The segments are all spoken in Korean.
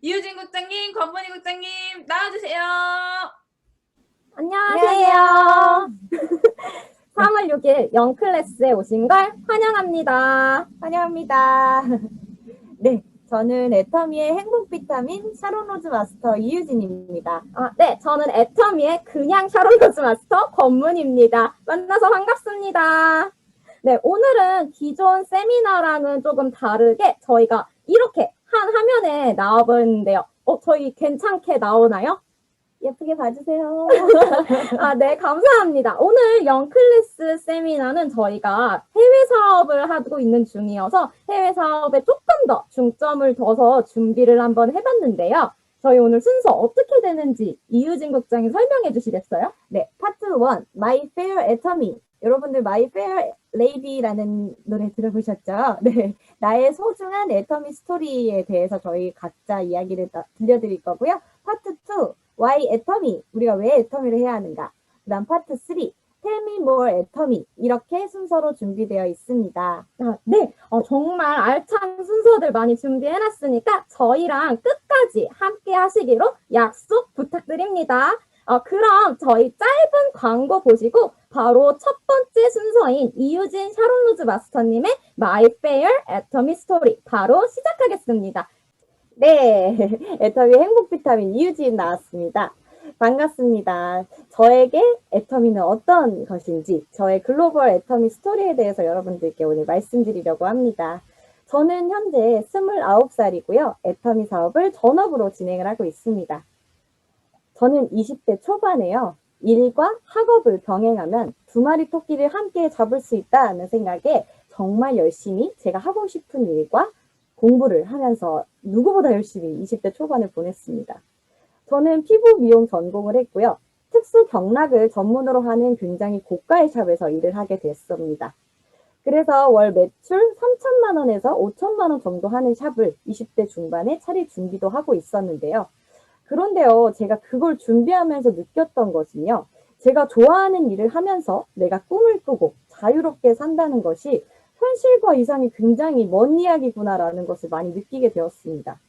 이유진 국장님, 권문희 국장님, 나와주세요. 안녕하세요. 3월 6일 영클래스에 오신 걸 환영합니다. 환영합니다. 네, 저는 애터미의 행복 비타민 샤론 로즈 마스터 이유진입니다. 네, 저는 애터미의 그냥 샤론 로즈 마스터 권문입니다. 만나서 반갑습니다. 네, 오늘은 기존 세미나랑은 조금 다르게 저희가 이렇게 한 화면에 나와보는데요. 저희 괜찮게 나오나요? 예쁘게 봐주세요. 네, 감사합니다. 오늘 영클래스 세미나는 저희가 해외 사업을 하고 있는 중이어서 해외 사업에 조금 더 중점을 둬서 준비를 한번 해봤는데요. 저희 오늘 순서 어떻게 되는지 이유진 국장이 설명해 주시겠어요? 네, 파트 1, My Fair Atomy. 여러분들 My Fair Lady라는 노래 들어보셨죠? 네, 나의 소중한 애터미 스토리에 대해서 저희 각자 이야기를 들려드릴 거고요. 파트 2, Why Atomy? 우리가 왜 애터미를 해야 하는가? 그 다음 파트 3, Tell me more 애터미. 이렇게 순서로 준비되어 있습니다. 네, 정말 알찬 순서들 많이 준비해놨으니까 저희랑 끝까지 함께 하시기로 약속 부탁드립니다. 그럼 저희 짧은 광고 보시고 바로 첫 번째 순서인 이유진 샤론 로즈 마스터님의 My Fair Atomy Story 바로 시작하겠습니다. 네, 애터미 행복 비타민 이유진 나왔습니다. 반갑습니다. 저에게 애터미는 어떤 것인지 저의 글로벌 애터미 스토리에 대해서 여러분들께 오늘 말씀드리려고 합니다. 저는 현재 29살이고요. 애터미 사업을 전업으로 진행을 하고 있습니다. 저는 20대 초반에요. 일과 학업을 병행하면 두 마리 토끼를 함께 잡을 수 있다는 생각에 정말 열심히 제가 하고 싶은 일과 공부를 하면서 누구보다 열심히 20대 초반을 보냈습니다. 저는 피부 미용 전공을 했고요. 특수 경락을 전문으로 하는 굉장히 고가의 샵에서 일을 하게 됐습니다. 그래서 월 매출 3천만 원에서 5천만 원 정도 하는 샵을 20대 중반에 차릴 준비도 하고 있었는데요. 그런데요, 제가 그걸 준비하면서 느꼈던 것은요. 제가 좋아하는 일을 하면서 내가 꿈을 꾸고 자유롭게 산다는 것이 현실과 이상이 굉장히 먼 이야기구나라는 것을 많이 느끼게 되었습니다.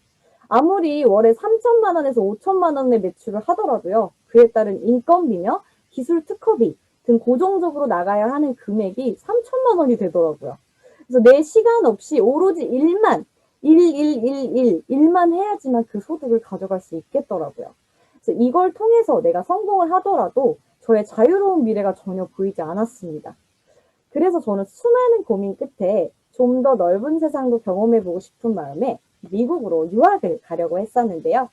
아무리 월에 3천만 원에서 5천만 원의 매출을 하더라도요. 그에 따른 인건비며 기술 특허비 등 고정적으로 나가야 하는 금액이 3천만 원이 되더라고요. 그래서 내 시간 없이 오로지 일만 해야지만 그 소득을 가져갈 수 있겠더라고요. 그래서 이걸 통해서 내가 성공을 하더라도 저의 자유로운 미래가 전혀 보이지 않았습니다. 그래서 저는 수많은 고민 끝에 좀 더 넓은 세상도 경험해보고 싶은 마음에 미국으로 유학을 가려고 했었는데요.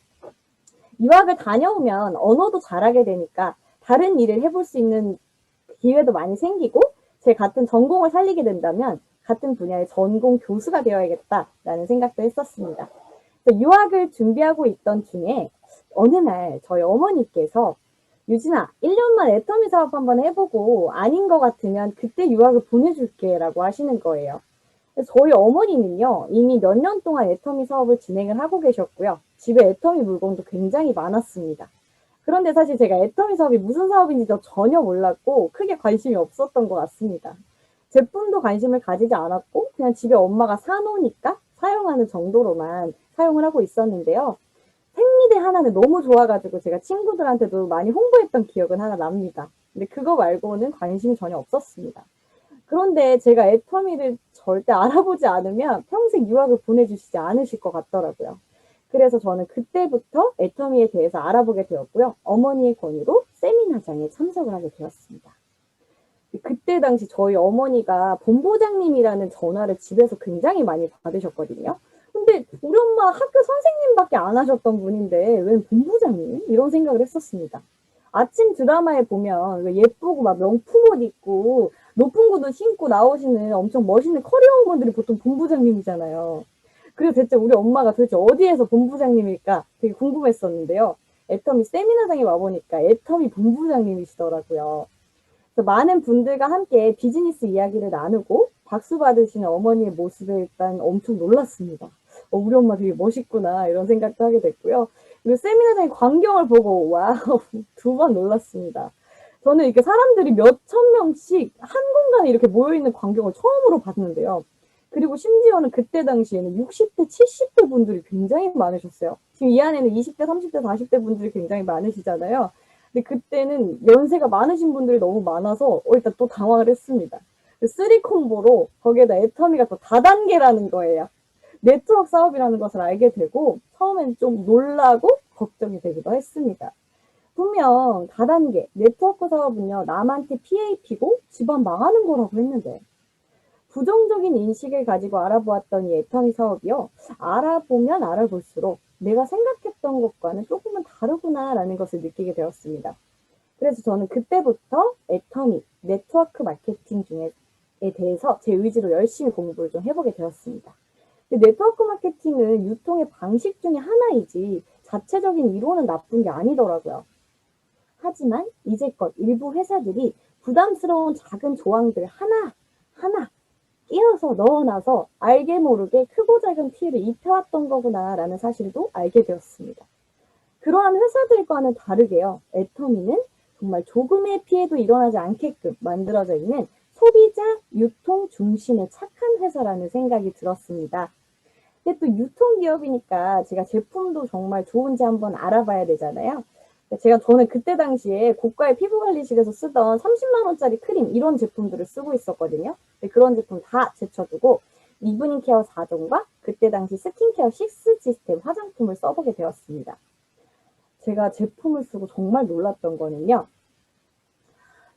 유학을 다녀오면 언어도 잘하게 되니까 다른 일을 해볼 수 있는 기회도 많이 생기고 제 같은 전공을 살리게 된다면 같은 분야의 전공 교수가 되어야겠다라는 생각도 했었습니다. 그래서 유학을 준비하고 있던 중에 어느 날 저희 어머니께서 유진아, 1년만 애터미 사업 한번 해보고 아닌 것 같으면 그때 유학을 보내줄게 라고 하시는 거예요. 저희 어머니는요, 이미 몇 년 동안 애터미 사업을 진행을 하고 계셨고요. 집에 애터미 물건도 굉장히 많았습니다. 그런데 사실 제가 애터미 사업이 무슨 사업인지도 전혀 몰랐고 크게 관심이 없었던 것 같습니다. 제품도 관심을 가지지 않았고 그냥 집에 엄마가 사놓으니까 사용하는 정도로만 사용을 하고 있었는데요. 생리대 하나는 너무 좋아가지고 제가 친구들한테도 많이 홍보했던 기억은 하나 납니다. 근데 그거 말고는 관심이 전혀 없었습니다. 그런데 제가 애터미를 절대 알아보지 않으면 평생 유학을 보내주시지 않으실 것 같더라고요. 그래서 저는 그때부터 애터미에 대해서 알아보게 되었고요. 어머니의 권유로 세미나장에 참석을 하게 되었습니다. 그때 당시 저희 어머니가 본부장님이라는 전화를 집에서 굉장히 많이 받으셨거든요. 근데 우리 엄마 학교 선생님밖에 안 하셨던 분인데 웬 본부장님? 이런 생각을 했었습니다. 아침 드라마에 보면 예쁘고 막 명품 옷 입고 높은 구두 신고 나오시는 엄청 멋있는 커리어우먼들이 보통 본부장님이잖아요. 그래서 대체 우리 엄마가 도대체 어디에서 본부장님일까 되게 궁금했었는데요. 애터미 세미나장에 와보니까 애터미 본부장님이시더라고요. 그래서 많은 분들과 함께 비즈니스 이야기를 나누고 박수 받으시는 어머니의 모습에 일단 엄청 놀랐습니다. 우리 엄마 되게 멋있구나 이런 생각도 하게 됐고요. 그리고 세미나장의 광경을 보고 와우 2번 놀랐습니다. 저는 이렇게 사람들이 몇천 명씩 한 공간에 이렇게 모여있는 광경을 처음으로 봤는데요. 그리고 심지어는 그때 당시에는 60대, 70대 분들이 굉장히 많으셨어요. 지금 이 안에는 20대, 30대, 40대 분들이 굉장히 많으시잖아요. 근데 그때는 연세가 많으신 분들이 너무 많아서 일단 또 당황을 했습니다. 쓰리 콤보로 거기에다 애터미가 또 다단계라는 거예요. 네트워크 사업이라는 것을 알게 되고 처음엔 좀 놀라고 걱정이 되기도 했습니다. 분명 다단계 네트워크 사업은요, 남한테 피해 입히고 집안 망하는 거라고 했는데 부정적인 인식을 가지고 알아보았던 이 애터미 사업이요, 알아보면 알아볼수록 내가 생각했던 것과는 조금은 다르구나라는 것을 느끼게 되었습니다. 그래서 저는 그때부터 애터미, 네트워크 마케팅 중에 대해서 제 의지로 열심히 공부를 좀 해보게 되었습니다. 근데 네트워크 마케팅은 유통의 방식 중에 하나이지 자체적인 이론은 나쁜 게 아니더라고요. 하지만 이제껏 일부 회사들이 부담스러운 작은 조항들 하나 끼워서 넣어놔서 알게 모르게 크고 작은 피해를 입혀왔던 거구나라는 사실도 알게 되었습니다. 그러한 회사들과는 다르게요, 애터미는 정말 조금의 피해도 일어나지 않게끔 만들어져 있는 소비자 유통 중심의 착한 회사라는 생각이 들었습니다. 근데 또 유통기업이니까 제가 제품도 정말 좋은지 한번 알아봐야 되잖아요. 저는 그때 당시에 고가의 피부관리실에서 쓰던 30만 원짜리 크림 이런 제품들을 쓰고 있었거든요. 그런 제품 다 제쳐두고 이브닝 케어 4종과 그때 당시 스킨케어 6 시스템 화장품을 써보게 되었습니다. 제가 제품을 쓰고 정말 놀랐던 거는요,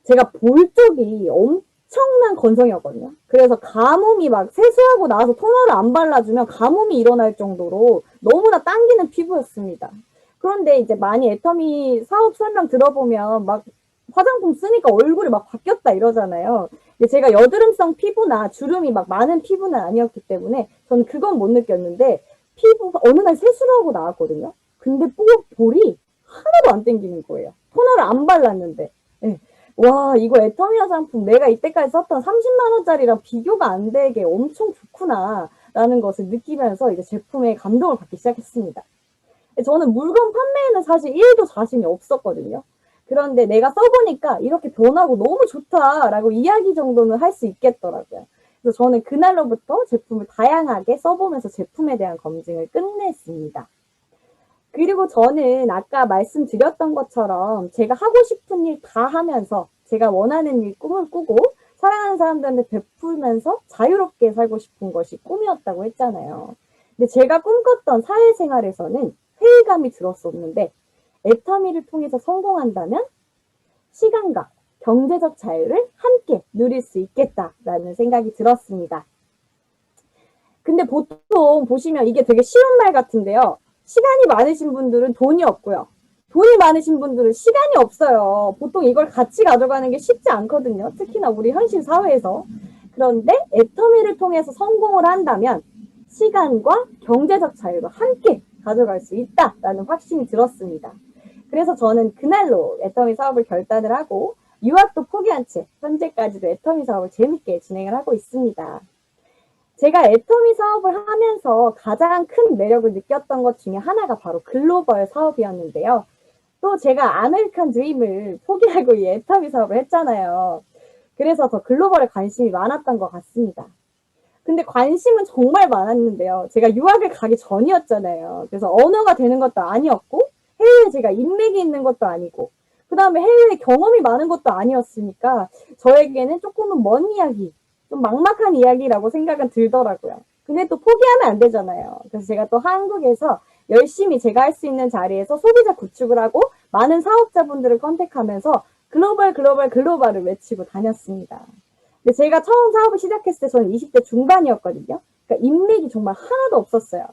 제가 볼 쪽이 엄청난 건성이었거든요. 그래서 가뭄이 막 세수하고 나서 토너를 안 발라주면 가뭄이 일어날 정도로 너무나 당기는 피부였습니다. 그런데 이제 많이 애터미 사업 설명 들어보면 막 화장품 쓰니까 얼굴이 막 바뀌었다 이러잖아요. 근데 제가 여드름성 피부나 주름이 막 많은 피부는 아니었기 때문에 저는 그건 못 느꼈는데 피부가 어느 날 세수를 하고 나왔거든요. 근데 볼이 하나도 안 땡기는 거예요. 토너를 안 발랐는데. 네. 와, 이거 애터미 화장품 내가 이때까지 썼던 30만 원짜리랑 비교가 안 되게 엄청 좋구나 라는 것을 느끼면서 이제 제품에 감동을 받기 시작했습니다. 저는 물건 판매에는 사실 1도 자신이 없었거든요. 그런데 내가 써보니까 이렇게 변하고 너무 좋다라고 이야기 정도는 할 수 있겠더라고요. 그래서 저는 그날로부터 제품을 다양하게 써보면서 제품에 대한 검증을 끝냈습니다. 그리고 저는 아까 말씀드렸던 것처럼 제가 하고 싶은 일 다 하면서 제가 원하는 일 꿈을 꾸고 사랑하는 사람들한테 베풀면서 자유롭게 살고 싶은 것이 꿈이었다고 했잖아요. 근데 제가 꿈꿨던 사회생활에서는 회의감이 들었었는데 애터미를 통해서 성공한다면 시간과 경제적 자유를 함께 누릴 수 있겠다라는 생각이 들었습니다. 근데 보통 보시면 이게 되게 쉬운 말 같은데요. 시간이 많으신 분들은 돈이 없고요. 돈이 많으신 분들은 시간이 없어요. 보통 이걸 같이 가져가는 게 쉽지 않거든요. 특히나 우리 현실 사회에서. 그런데 애터미를 통해서 성공을 한다면 시간과 경제적 자유를 함께 가져갈 수 있다라는 확신이 들었습니다. 그래서 저는 그날로 애터미 사업을 결단을 하고 유학도 포기한 채 현재까지도 애터미 사업을 재밌게 진행을 하고 있습니다. 제가 애터미 사업을 하면서 가장 큰 매력을 느꼈던 것 중에 하나가 바로 글로벌 사업이었는데요. 또 제가 아메리칸 드림을 포기하고 이 애터미 사업을 했잖아요. 그래서 더 글로벌에 관심이 많았던 것 같습니다. 근데 관심은 정말 많았는데요. 제가 유학을 가기 전이었잖아요. 그래서 언어가 되는 것도 아니었고 해외에 제가 인맥이 있는 것도 아니고 그 다음에 해외에 경험이 많은 것도 아니었으니까 저에게는 조금은 먼 이야기, 좀 막막한 이야기라고 생각은 들더라고요. 근데 또 포기하면 안 되잖아요. 그래서 제가 또 한국에서 열심히 제가 할 수 있는 자리에서 소비자 구축을 하고 많은 사업자분들을 컨택하면서 글로벌을 외치고 다녔습니다. 근데 제가 처음 사업을 시작했을 때 저는 20대 중반이었거든요. 그러니까 인맥이 정말 하나도 없었어요.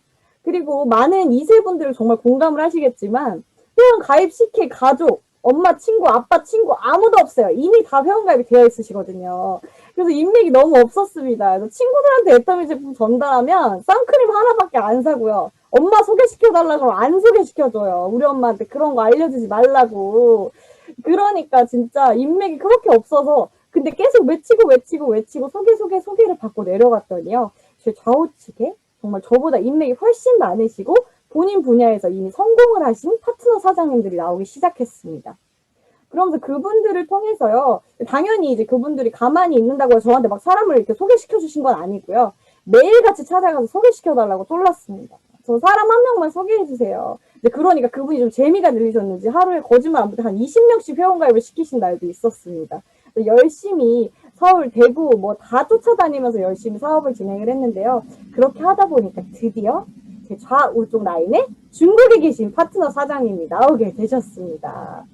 그리고 많은 2세 분들은 정말 공감을 하시겠지만 회원 가입시킬 가족, 엄마 친구, 아빠 친구 아무도 없어요. 이미 다 회원가입이 되어 있으시거든요. 그래서 인맥이 너무 없었습니다. 그래서 친구들한테 애터미 제품 전달하면 선크림 하나밖에 안 사고요. 엄마 소개시켜달라고 하면 안 소개시켜줘요. 우리 엄마한테 그런 거 알려주지 말라고. 그러니까 진짜 인맥이 그렇게 없어서 근데 계속 외치고 소개를 받고 내려갔더니요. 제 좌우측에 정말 저보다 인맥이 훨씬 많으시고 본인 분야에서 이미 성공을 하신 파트너 사장님들이 나오기 시작했습니다. 그러면서 그분들을 통해서요. 당연히 이제 그분들이 가만히 있는다고 저한테 막 사람을 이렇게 소개시켜 주신 건 아니고요. 매일같이 찾아가서 소개시켜달라고 쫄랐습니다. 저 사람 한 명만 소개해주세요. 그러니까 그분이 좀 재미가 들리셨는지 하루에 거짓말 안 못해 한 20명씩 회원가입을 시키신 날도 있었습니다. 열심히 서울, 대구 뭐 다 쫓아다니면서 열심히 사업을 진행을 했는데요. 그렇게 하다 보니까 드디어 제 좌우쪽 라인에 중국에 계신 파트너 사장님이 나오게 되셨습니다.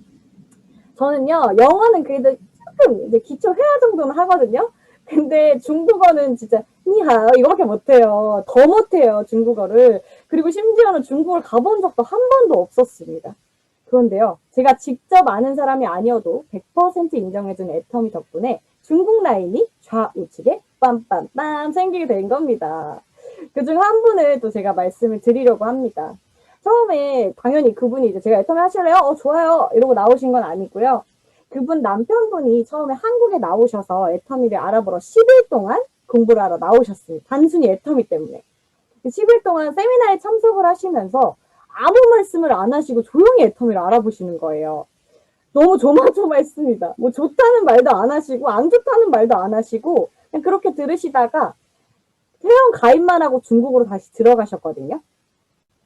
저는요, 영어는 그래도 조금 이제 기초 회화 정도는 하거든요. 근데 중국어는 진짜 니하오 이거밖에 못해요. 더 못해요, 중국어를. 그리고 심지어는 중국을 가본 적도 한 번도 없었습니다. 그런데요, 제가 직접 아는 사람이 아니어도 100% 인정해준 애터미 덕분에 중국 라인이 좌우측에 빰빰빰 생기게 된 겁니다. 그중 한 분을 또 제가 말씀을 드리려고 합니다. 처음에 당연히 그분이 이제 제가 애터미 하실래요? 좋아요. 이러고 나오신 건 아니고요. 그분 남편분이 처음에 한국에 나오셔서 애터미를 알아보러 10일 동안 공부를 하러 나오셨습니다. 단순히 애터미 때문에. 10일 동안 세미나에 참석을 하시면서 아무 말씀을 안 하시고 조용히 애터미를 알아보시는 거예요. 너무 조마조마했습니다. 뭐 좋다는 말도 안 하시고 안 좋다는 말도 안 하시고 그냥 그렇게 들으시다가 회원 가입만 하고 중국으로 다시 들어가셨거든요.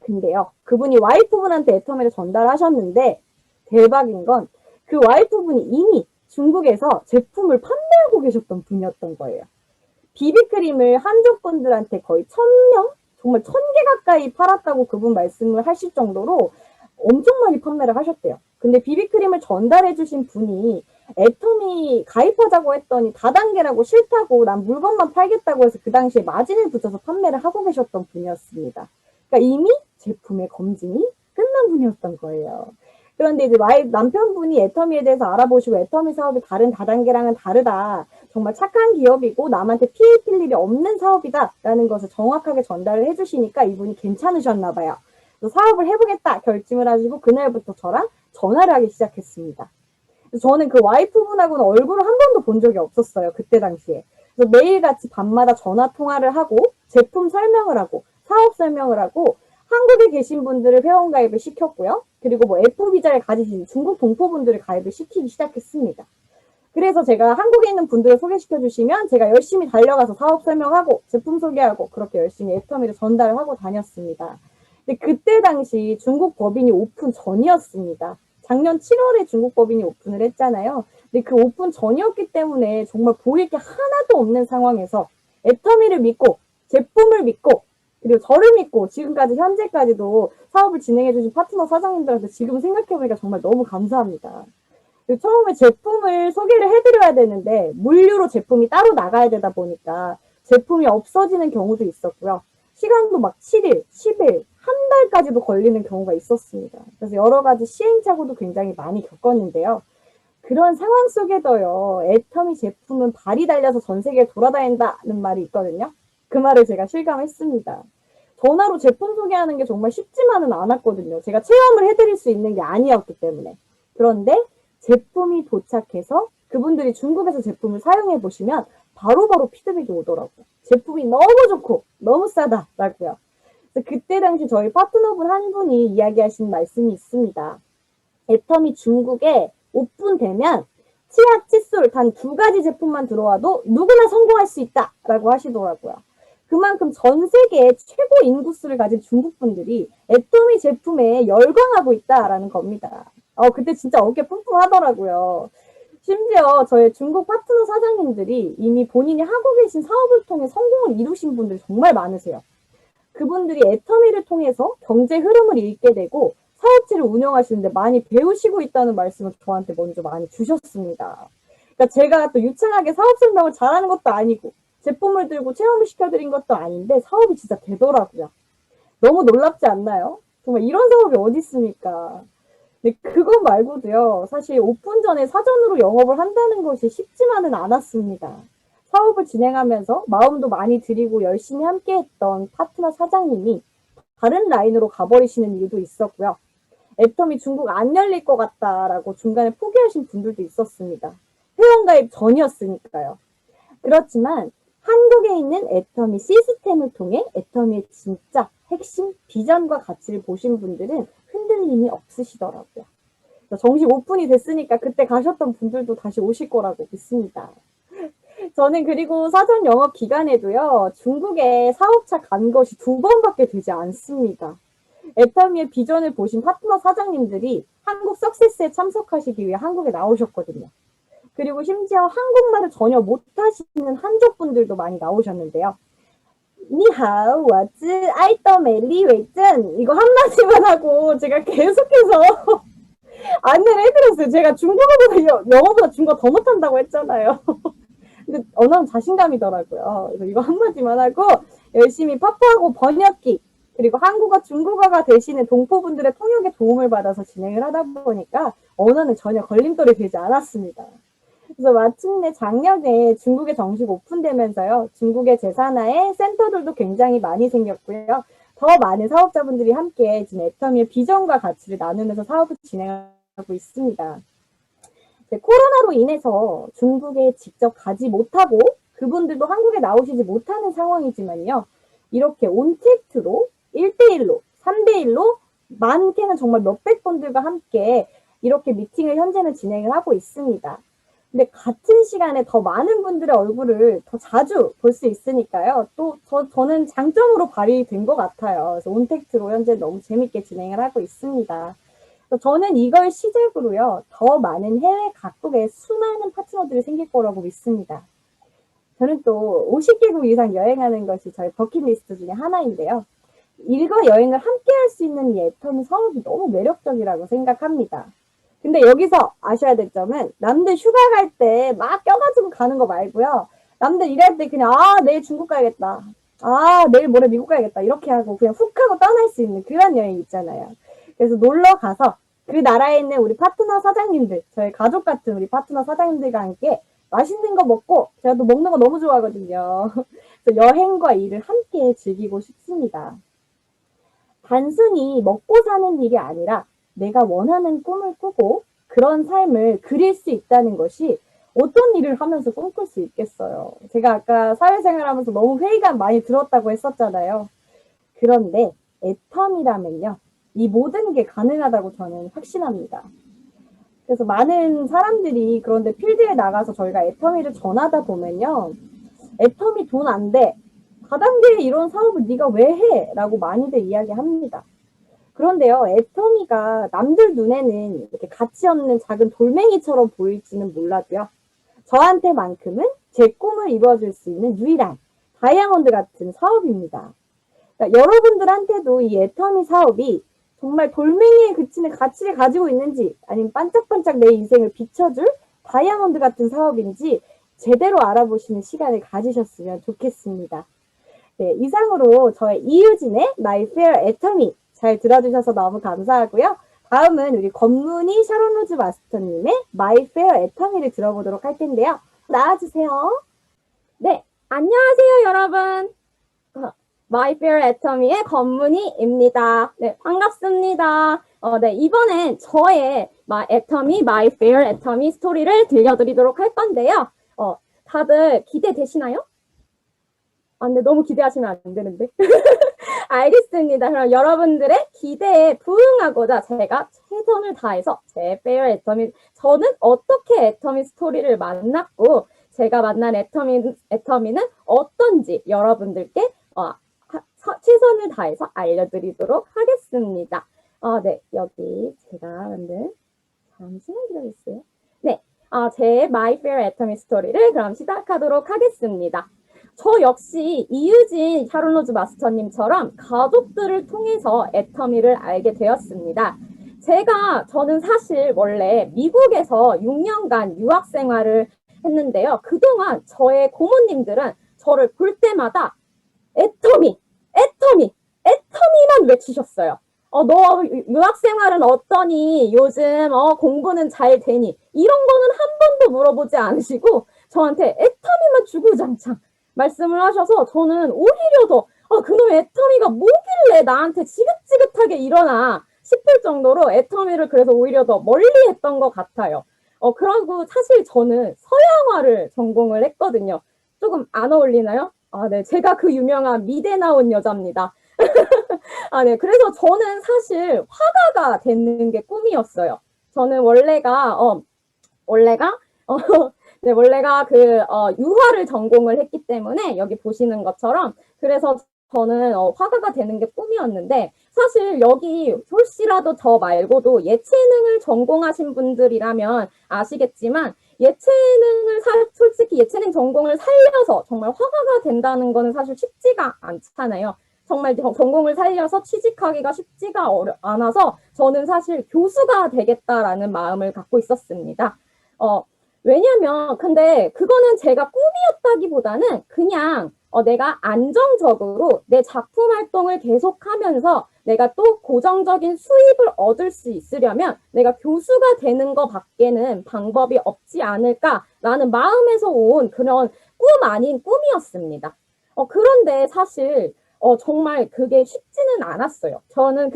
근데요, 그분이 와이프분한테 애터미를 전달하셨는데 대박인 건 그 와이프분이 이미 중국에서 제품을 판매하고 계셨던 분이었던 거예요. 비비크림을 한족 분들한테 거의 1000명? 정말 1000개 가까이 팔았다고 그분 말씀을 하실 정도로 엄청 많이 판매를 하셨대요. 근데 비비크림을 전달해 주신 분이 애터미 가입하자고 했더니 다단계라고 싫다고 난 물건만 팔겠다고 해서 그 당시에 마진을 붙여서 판매를 하고 계셨던 분이었습니다. 그러니까 이미 제품의 검증이 끝난 분이었던 거예요. 그런데 이제 남편분이 애터미에 대해서 알아보시고 애터미 사업이 다른 다단계랑은 다르다. 정말 착한 기업이고 남한테 피해 입힐 일이 없는 사업이다라는 것을 정확하게 전달을 해주시니까 이분이 괜찮으셨나 봐요. 그래서 사업을 해보겠다 결심을 하시고 그날부터 저랑 전화를 하기 시작했습니다. 저는 그 와이프분하고는 얼굴을 한 번도 본 적이 없었어요. 그때 당시에. 그래서 매일같이 밤마다 전화 통화를 하고 제품 설명을 하고 사업 설명을 하고 한국에 계신 분들을 회원 가입을 시켰고요. 그리고 뭐 F비자를 가지신 중국 동포분들을 가입을 시키기 시작했습니다. 그래서 제가 한국에 있는 분들을 소개시켜 주시면 제가 열심히 달려가서 사업 설명하고 제품 소개하고 그렇게 열심히 애터미를 전달을 하고 다녔습니다. 근데 그때 당시 중국 법인이 오픈 전이었습니다. 작년 7월에 중국 법인이 오픈을 했잖아요. 근데 그 오픈 전이었기 때문에 정말 보일 게 하나도 없는 상황에서 애터미를 믿고 제품을 믿고 그리고 저를 믿고 지금까지 현재까지도 사업을 진행해 주신 파트너 사장님들한테 지금 생각해보니까 정말 너무 감사합니다. 처음에 제품을 소개를 해드려야 되는데 물류로 제품이 따로 나가야 되다 보니까 제품이 없어지는 경우도 있었고요. 시간도 막 7일, 10일, 한 달까지도 걸리는 경우가 있었습니다. 그래서 여러 가지 시행착오도 굉장히 많이 겪었는데요. 그런 상황 속에도요, 애터미 제품은 발이 달려서 전 세계에 돌아다닌다는 말이 있거든요. 그 말을 제가 실감했습니다. 전화로 제품 소개하는 게 정말 쉽지만은 않았거든요. 제가 체험을 해드릴 수 있는 게 아니었기 때문에. 그런데 제품이 도착해서 그분들이 중국에서 제품을 사용해 보시면 바로바로 피드백이 오더라고요. 제품이 너무 좋고 너무 싸다라고요. 그래서 그때 당시 저희 파트너분 한 분이 이야기하신 말씀이 있습니다. 애터미 중국에 오픈되면 치약, 칫솔 단 2가지 제품만 들어와도 누구나 성공할 수 있다라고 하시더라고요. 그만큼 전 세계의 최고 인구수를 가진 중국 분들이 애터미 제품에 열광하고 있다라는 겁니다. 그때 진짜 어깨 punk풍 하더라고요. 심지어 저의 중국 파트너 사장님들이 이미 본인이 하고 계신 사업을 통해 성공을 이루신 분들이 정말 많으세요. 그분들이 애터미를 통해서 경제 흐름을 읽게 되고 사업체를 운영하시는데 많이 배우시고 있다는 말씀을 저한테 먼저 많이 주셨습니다. 그러니까 제가 또 유창하게 사업 설명을 잘하는 것도 아니고 제품을 들고 체험을 시켜드린 것도 아닌데 사업이 진짜 되더라고요. 너무 놀랍지 않나요? 정말 이런 사업이 어디 있습니까? 근데 그거 말고도요. 사실 오픈 전에 사전으로 영업을 한다는 것이 쉽지만은 않았습니다. 사업을 진행하면서 마음도 많이 들이고 열심히 함께했던 파트너 사장님이 다른 라인으로 가버리시는 일도 있었고요. 애터미 중국 안 열릴 것 같다라고 중간에 포기하신 분들도 있었습니다. 회원가입 전이었으니까요. 그렇지만 한국에 있는 애터미 시스템을 통해 애터미의 진짜 핵심 비전과 가치를 보신 분들은 흔들림이 없으시더라고요. 정식 오픈이 됐으니까 그때 가셨던 분들도 다시 오실 거라고 믿습니다. 저는 그리고 사전 영업 기간에도요, 중국에 사업차 간 것이 2번밖에 되지 않습니다. 애터미의 비전을 보신 파트너 사장님들이 한국 석세스에 참석하시기 위해 한국에 나오셨거든요. 그리고 심지어 한국말을 전혀 못하시는 한족분들도 많이 나오셨는데요. 니하오, 와즈, 아이터멜리, 웨이튼 이거 한마디만 하고 제가 계속해서 안내를 해드렸어요. 제가 중국어보다 영어보다 중국어 더 못한다고 했잖아요. 근데 언어는 자신감이더라고요. 그래서 이거 한마디만 하고 열심히 파파하고 번역기 그리고 한국어, 중국어가 되시는 동포분들의 통역에 도움을 받아서 진행을 하다 보니까 언어는 전혀 걸림돌이 되지 않았습니다. 그래서 마침내 작년에 중국에 정식 오픈되면서요. 중국의 제산하에 센터들도 굉장히 많이 생겼고요. 더 많은 사업자분들이 함께 지금 애터미의 비전과 가치를 나누면서 사업을 진행하고 있습니다. 코로나로 인해서 중국에 직접 가지 못하고 그분들도 한국에 나오시지 못하는 상황이지만요. 이렇게 온택트로 1대1로 3대1로 많게는 정말 몇백 분들과 함께 이렇게 미팅을 현재는 진행을 하고 있습니다. 근데 같은 시간에 더 많은 분들의 얼굴을 더 자주 볼 수 있으니까요. 또 저는 장점으로 발휘된 것 같아요. 그래서 온택트로 현재 너무 재밌게 진행을 하고 있습니다. 저는 이걸 시작으로요. 더 많은 해외 각국의 수많은 파트너들이 생길 거라고 믿습니다. 저는 또 50개국 이상 여행하는 것이 저희 버킷리스트 중에 하나인데요. 일과 여행을 함께 할 수 있는 이 애터미 사업이 너무 매력적이라고 생각합니다. 근데 여기서 아셔야 될 점은 남들 휴가 갈 때 막 껴가지고 가는 거 말고요. 남들 일할 때 그냥 내일 중국 가야겠다. 내일 모레 미국 가야겠다. 이렇게 하고 그냥 훅 하고 떠날 수 있는 그런 여행 있잖아요. 그래서 놀러 가서 그 나라에 있는 우리 파트너 사장님들, 저희 가족 같은 우리 파트너 사장님들과 함께 맛있는 거 먹고 제가 또 먹는 거 너무 좋아하거든요. 그래서 여행과 일을 함께 즐기고 싶습니다. 단순히 먹고 사는 일이 아니라 내가 원하는 꿈을 꾸고 그런 삶을 그릴 수 있다는 것이 어떤 일을 하면서 꿈꿀 수 있겠어요. 제가 아까 사회생활 하면서 너무 회의감 많이 들었다고 했었잖아요. 그런데 애텀이라면요. 이 모든 게 가능하다고 저는 확신합니다. 그래서 많은 사람들이 그런데 필드에 나가서 저희가 애터미를 전하다 보면요. 애터미 돈 안 돼. 다단계에 이런 사업을 네가 왜 해? 라고 많이들 이야기합니다. 그런데요. 애터미가 남들 눈에는 이렇게 가치 없는 작은 돌멩이처럼 보일지는 몰라도요. 저한테만큼은 제 꿈을 이루어줄 수 있는 유일한 다이아몬드 같은 사업입니다. 그러니까 여러분들한테도 이 애터미 사업이 정말 돌멩이에 그치는 가치를 가지고 있는지 아니면 반짝반짝 내 인생을 비춰줄 다이아몬드 같은 사업인지 제대로 알아보시는 시간을 가지셨으면 좋겠습니다. 네, 이상으로 저의 이유진의 My Fair Atomy 잘 들어주셔서 너무 감사하고요. 다음은 우리 권문희 샤론로즈 마스터님의 My Fair Atomy를 들어보도록 할 텐데요. 나와주세요. 네, 안녕하세요, 여러분. My Fair Atomy의 권문희입니다. 네, 반갑습니다. 네, 이번엔 저의 My Fair Atomy 스토리를 들려드리도록 할 건데요. 다들 기대되시나요? 근데 너무 기대하시면 안 되는데. 알겠습니다. 그럼 여러분들의 기대에 부응하고자 제가 최선을 다해서 제 페어 애터미, 저는 어떻게 애터미 스토리를 만났고 제가 만난 애터미는 어떤지 여러분들께 최선을 다해서 알려드리도록 하겠습니다. 네, 여기 제가 만든 잠시만 기다려주세요. 네, 제 My Fair Atomy 스토리를 그럼 시작하도록 하겠습니다. 저 역시 이유진 샤론로즈 마스터님처럼 가족들을 통해서 애터미를 알게 되었습니다. 저는 사실 원래 미국에서 6년간 유학 생활을 했는데요. 그동안 저의 고모님들은 저를 볼 때마다 애터미만 외치셨어요. 너 유학 생활은 어떠니? 요즘 공부는 잘 되니? 이런 거는 한 번도 물어보지 않으시고 저한테 애터미만 주구장창 말씀을 하셔서 저는 오히려 더 그놈 애터미가 뭐길래 나한테 지긋지긋하게 일어나 싶을 정도로 애터미를 그래서 오히려 더 멀리 했던 것 같아요. 그리고 사실 저는 서양화를 전공을 했거든요. 조금 안 어울리나요? 네, 제가 그 유명한 미대 나온 여자입니다. 네, 그래서 저는 사실 화가가 되는 게 꿈이었어요. 저는 원래가 네, 원래가 유화를 전공을 했기 때문에 여기 보시는 것처럼 그래서 저는 화가가 되는 게 꿈이었는데 사실 여기 혹시라도 저 말고도 예체능을 전공하신 분들이라면 아시겠지만 솔직히 예체능 전공을 살려서 정말 화가가 된다는 거는 사실 쉽지가 않잖아요. 정말 전공을 살려서 취직하기가 쉽지가 않아서 저는 사실 교수가 되겠다라는 마음을 갖고 있었습니다. 왜냐면 근데 그거는 제가 꿈이었다기보다는 그냥 내가 안정적으로 내 작품 활동을 계속하면서 내가 또 고정적인 수입을 얻을 수 있으려면 내가 교수가 되는 것 밖에는 방법이 없지 않을까라는 마음에서 온 그런 꿈 아닌 꿈이었습니다. 그런데 사실 정말 그게 쉽지는 않았어요. 저는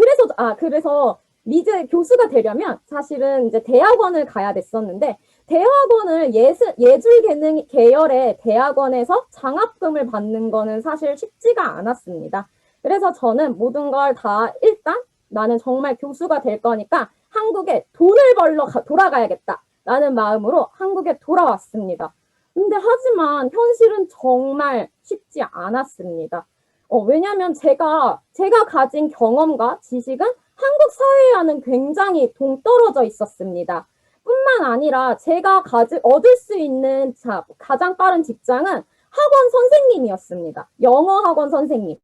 그래서 미드 교수가 되려면 사실은 이제 대학원을 가야 됐었는데 대학원을 예술 계열의 대학원에서 장학금을 받는 거는 사실 쉽지가 않았습니다. 그래서 저는 모든 걸 다 일단 나는 정말 교수가 될 거니까 한국에 돈을 벌러 돌아가야겠다라는 마음으로 한국에 돌아왔습니다. 근데 하지만 현실은 정말 쉽지 않았습니다. 왜냐하면 제가 가진 경험과 지식은 한국 사회와는 굉장히 동떨어져 있었습니다. 뿐만 아니라 제가 얻을 수 있는 가장 빠른 직장은 학원 선생님이었습니다. 영어 학원 선생님.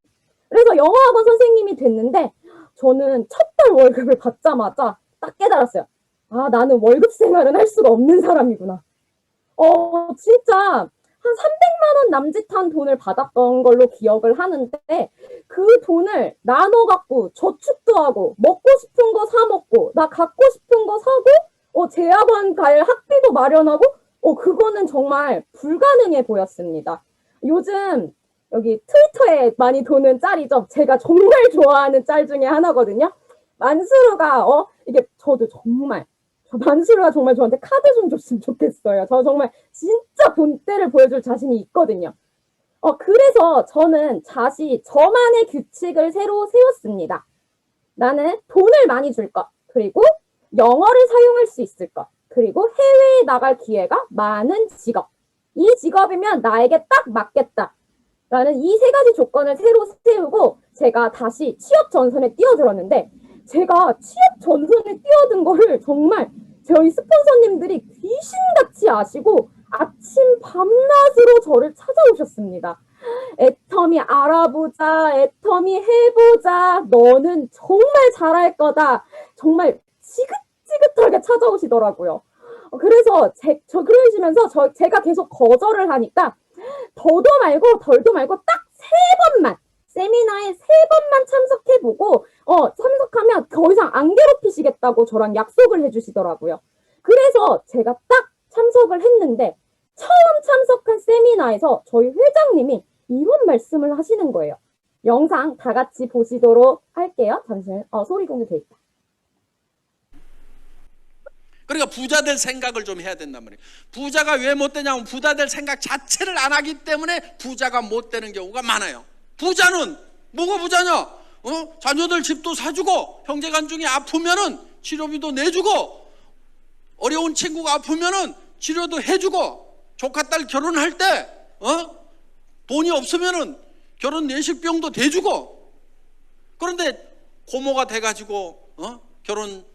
그래서 영어 학원 선생님이 됐는데 저는 첫 달 월급을 받자마자 딱 깨달았어요. 아, 나는 월급 생활은 할 수가 없는 사람이구나. 진짜 한 300만 원 남짓한 돈을 받았던 걸로 기억을 하는데 그 돈을 나눠 갖고 저축도 하고 먹고 싶은 거 사 먹고 나 갖고 싶은 거 사고 대학원 갈 학비도 마련하고 그거는 정말 불가능해 보였습니다. 요즘 여기 트위터에 많이 도는 짤이죠. 제가 정말 좋아하는 짤 중에 하나거든요. 만수르가 이게 만수르가 정말 저한테 카드 좀 줬으면 좋겠어요. 저 정말 진짜 본때를 보여줄 자신이 있거든요. 그래서 저는 저만의 규칙을 새로 세웠습니다. 나는 돈을 많이 줄 것, 그리고 영어를 사용할 수 있을 것, 그리고 해외에 나갈 기회가 많은 직업. 이 직업이면 나에게 딱 맞겠다. 라는 이 세 가지 조건을 새로 세우고 제가 다시 취업 전선에 뛰어들었는데 제가 취업 전선에 뛰어든 거를 정말 저희 스폰서님들이 귀신같이 아시고 아침 밤낮으로 저를 찾아오셨습니다. 애터미 알아보자, 애터미 해보자, 너는 정말 잘할 거다. 정말 지긋지긋하게 찾아오시더라고요. 그래서 그러시면서 제가 계속 거절을 하니까 더도 말고 덜도 말고 딱 3번만 세미나에 3번만 참석해보고 참석하면 더 이상 안 괴롭히시겠다고 저랑 약속을 해주시더라고요. 그래서 제가 딱 참석을 했는데 처음 참석한 세미나에서 저희 회장님이 이런 말씀을 하시는 거예요. 영상 다 같이 보시도록 할게요. 잠시만요. 소리 공개돼 있다. 그러니까 부자 될 생각을 좀 해야 된단 말이에요. 부자가 왜 못 되냐면 부자 될 생각 자체를 안 하기 때문에 부자가 못 되는 경우가 많아요. 부자는 뭐가 부자냐? 자녀들 집도 사주고 형제간 중에 아프면은 치료비도 내주고 어려운 친구가 아프면은 치료도 해주고 조카딸 결혼할 때 돈이 없으면은 결혼 내식비용도 대주고. 그런데 고모가 돼가지고 결혼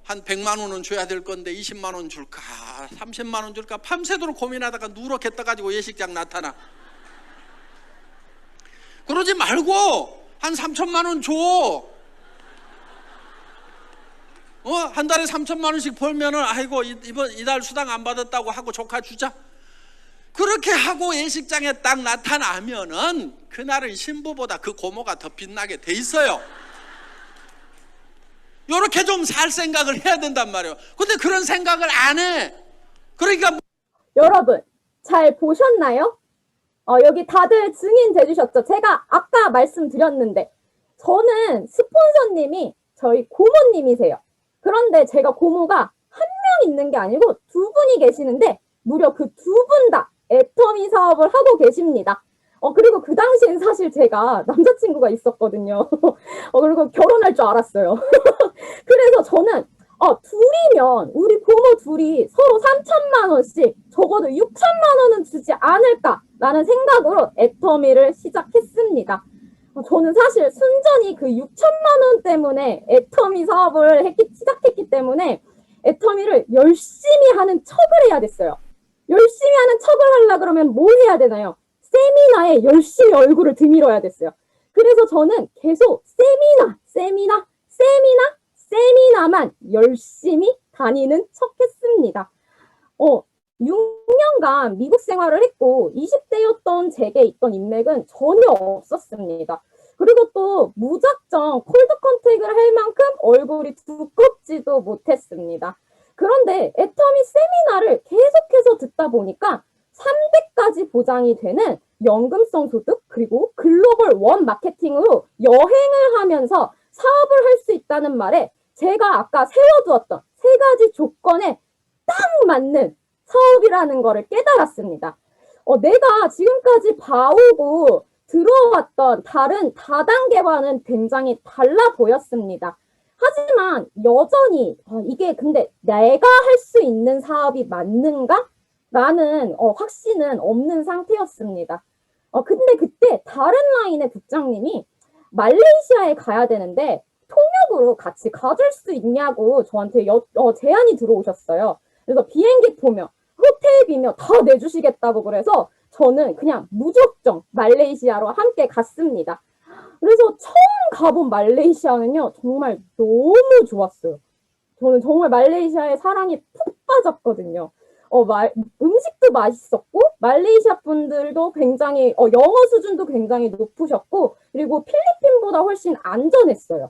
한 100만 원은 줘야 될 건데 20만 원 줄까 30만 원 줄까 밤새도록 고민하다가 누렇게 떠가지고 예식장 나타나. 그러지 말고 한 3천만 원 줘. 한 달에 3천만 원씩 벌면은 아이고 이달 수당 안 받았다고 하고 조카 주자. 그렇게 하고 예식장에 딱 나타나면은 그날은 신부보다 그 고모가 더 빛나게 돼 있어요. 이렇게 좀 살 생각을 해야 된단 말이에요. 근데 그런 생각을 안 해. 그러니까 여러분 잘 보셨나요? 여기 다들 증인 돼주셨죠? 제가 아까 말씀드렸는데 저는 스폰서님이 저희 고모님이세요. 그런데 제가 고모가 한 명 있는 게 아니고 2분이 계시는데 무려 그 2분 다 애터미 사업을 하고 계십니다. 그리고 그 당시엔 사실 제가 남자친구가 있었거든요. 그리고 결혼할 줄 알았어요. 그래서 저는 둘이면 우리 부모 둘이 서로 3천만 원씩 적어도 6천만 원은 주지 않을까라는 생각으로 애터미를 시작했습니다. 저는 사실 순전히 그 6천만 원 때문에 애터미 사업을 시작했기 때문에 애터미를 열심히 하는 척을 해야 됐어요. 열심히 하는 척을 하려 그러면 뭘 해야 되나요? 세미나에 열심히 얼굴을 드밀어야 됐어요. 그래서 저는 계속 세미나만 열심히 다니는 척 했습니다. 6년간 미국 생활을 했고 20대였던 제게 있던 인맥은 전혀 없었습니다. 그리고 또 무작정 콜드 컨택을 할 만큼 얼굴이 두껍지도 못했습니다. 그런데 애터미 세미나를 계속해서 듣다 보니까 3대까지 보장이 되는 연금성 소득 그리고 글로벌 원 마케팅으로 여행을 하면서 사업을 할 수 있다는 말에 제가 아까 세워두었던 3가지 조건에 딱 맞는 사업이라는 거를 깨달았습니다. 내가 지금까지 봐오고 들어왔던 다른 다단계와는 굉장히 달라 보였습니다. 하지만 여전히 이게 근데 내가 할 수 있는 사업이 맞는가? 라는 확신은 없는 상태였습니다. 근데 그때 다른 라인의 국장님이 말레이시아에 가야 되는데 통역으로 같이 가줄 수 있냐고 저한테 제안이 들어오셨어요. 그래서 비행기 표며 호텔 비며 다 내주시겠다고 그래서 저는 그냥 무작정 말레이시아로 함께 갔습니다. 그래서 처음 가본 말레이시아는요 정말 너무 좋았어요. 저는 정말 말레이시아에 사랑이 푹 빠졌거든요. 음식도 맛있었고 말레이시아 분들도 굉장히 영어 수준도 굉장히 높으셨고 그리고 필리핀보다 훨씬 안전했어요.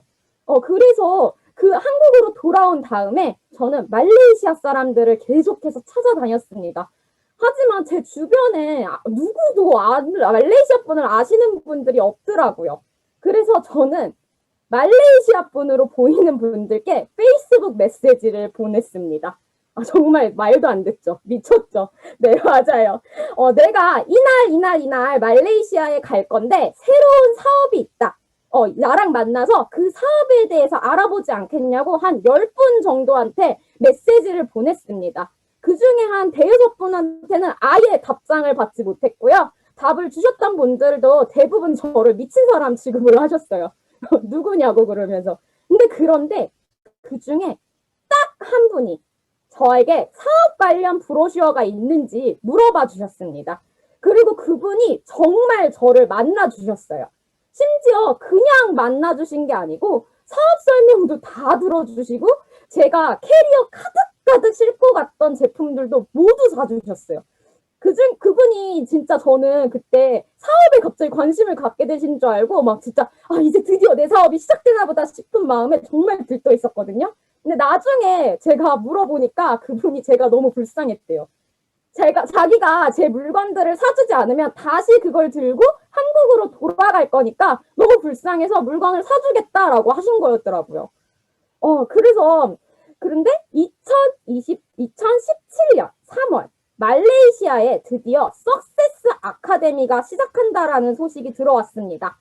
그래서 그 한국으로 돌아온 다음에 저는 말레이시아 사람들을 계속해서 찾아다녔습니다. 하지만 제 주변에 누구도 말레이시아 분을 아시는 분들이 없더라고요. 그래서 저는 말레이시아 분으로 보이는 분들께 페이스북 메시지를 보냈습니다. 정말 말도 안 됐죠. 미쳤죠. 네, 맞아요. 내가 이날 말레이시아에 갈 건데 새로운 사업이 있다. 나랑 만나서 그 사업에 대해서 알아보지 않겠냐고 한 10분 정도한테 메시지를 보냈습니다. 그 중에 한 5-6분한테는 아예 답장을 받지 못했고요. 답을 주셨던 분들도 대부분 저를 미친 사람 취급을 하셨어요. 누구냐고 그러면서. 그런데 그 중에 딱 한 분이 저에게 사업 관련 브로셔가 있는지 물어봐 주셨습니다. 그리고 그분이 정말 저를 만나 주셨어요. 심지어 그냥 만나 주신 게 아니고 사업 설명도 다 들어주시고 제가 캐리어 가득 싣고 갔던 제품들도 모두 사주셨어요. 그분이 진짜 저는 그때 사업에 갑자기 관심을 갖게 되신 줄 알고 막 진짜 이제 드디어 내 사업이 시작되나 보다 싶은 마음에 정말 들떠 있었거든요. 근데 나중에 제가 물어보니까 그분이 제가 너무 불쌍했대요. 자기가 제 물건들을 사주지 않으면 다시 그걸 들고 한국으로 돌아갈 거니까 너무 불쌍해서 물건을 사주겠다라고 하신 거였더라고요. 그런데 2017년 3월 말레이시아에 드디어 석세스 아카데미가 시작한다라는 소식이 들어왔습니다.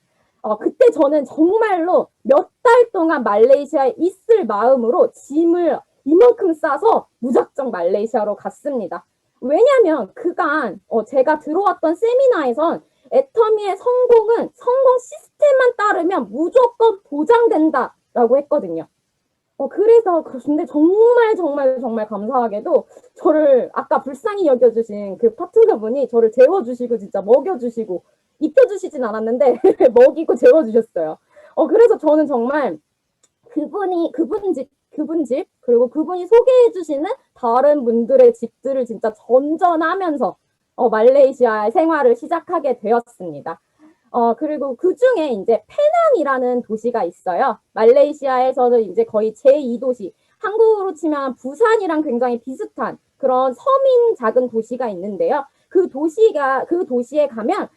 그때 저는 정말로 몇 달 동안 말레이시아에 있을 마음으로 짐을 이만큼 싸서 무작정 말레이시아로 갔습니다. 왜냐면 그간 제가 들어왔던 세미나에선 애터미의 성공은 성공 시스템만 따르면 무조건 보장된다라고 했거든요. 그래서 근데 정말 감사하게도 저를 아까 불쌍히 여겨주신 그 파트너분이 저를 재워주시고 진짜 먹여주시고 입혀주시진 않았는데 먹이고 재워주셨어요. 그래서 저는 정말 그분 집 그리고 그분이 소개해주시는 다른 분들의 집들을 진짜 전전하면서 말레이시아 생활을 시작하게 되었습니다. 그리고 그 중에 이제 페낭이라는 도시가 있어요. 말레이시아에서는 이제 거의 제2도시, 한국으로 치면 부산이랑 굉장히 비슷한 그런 서민 작은 도시가 있는데요. 그 도시에 가면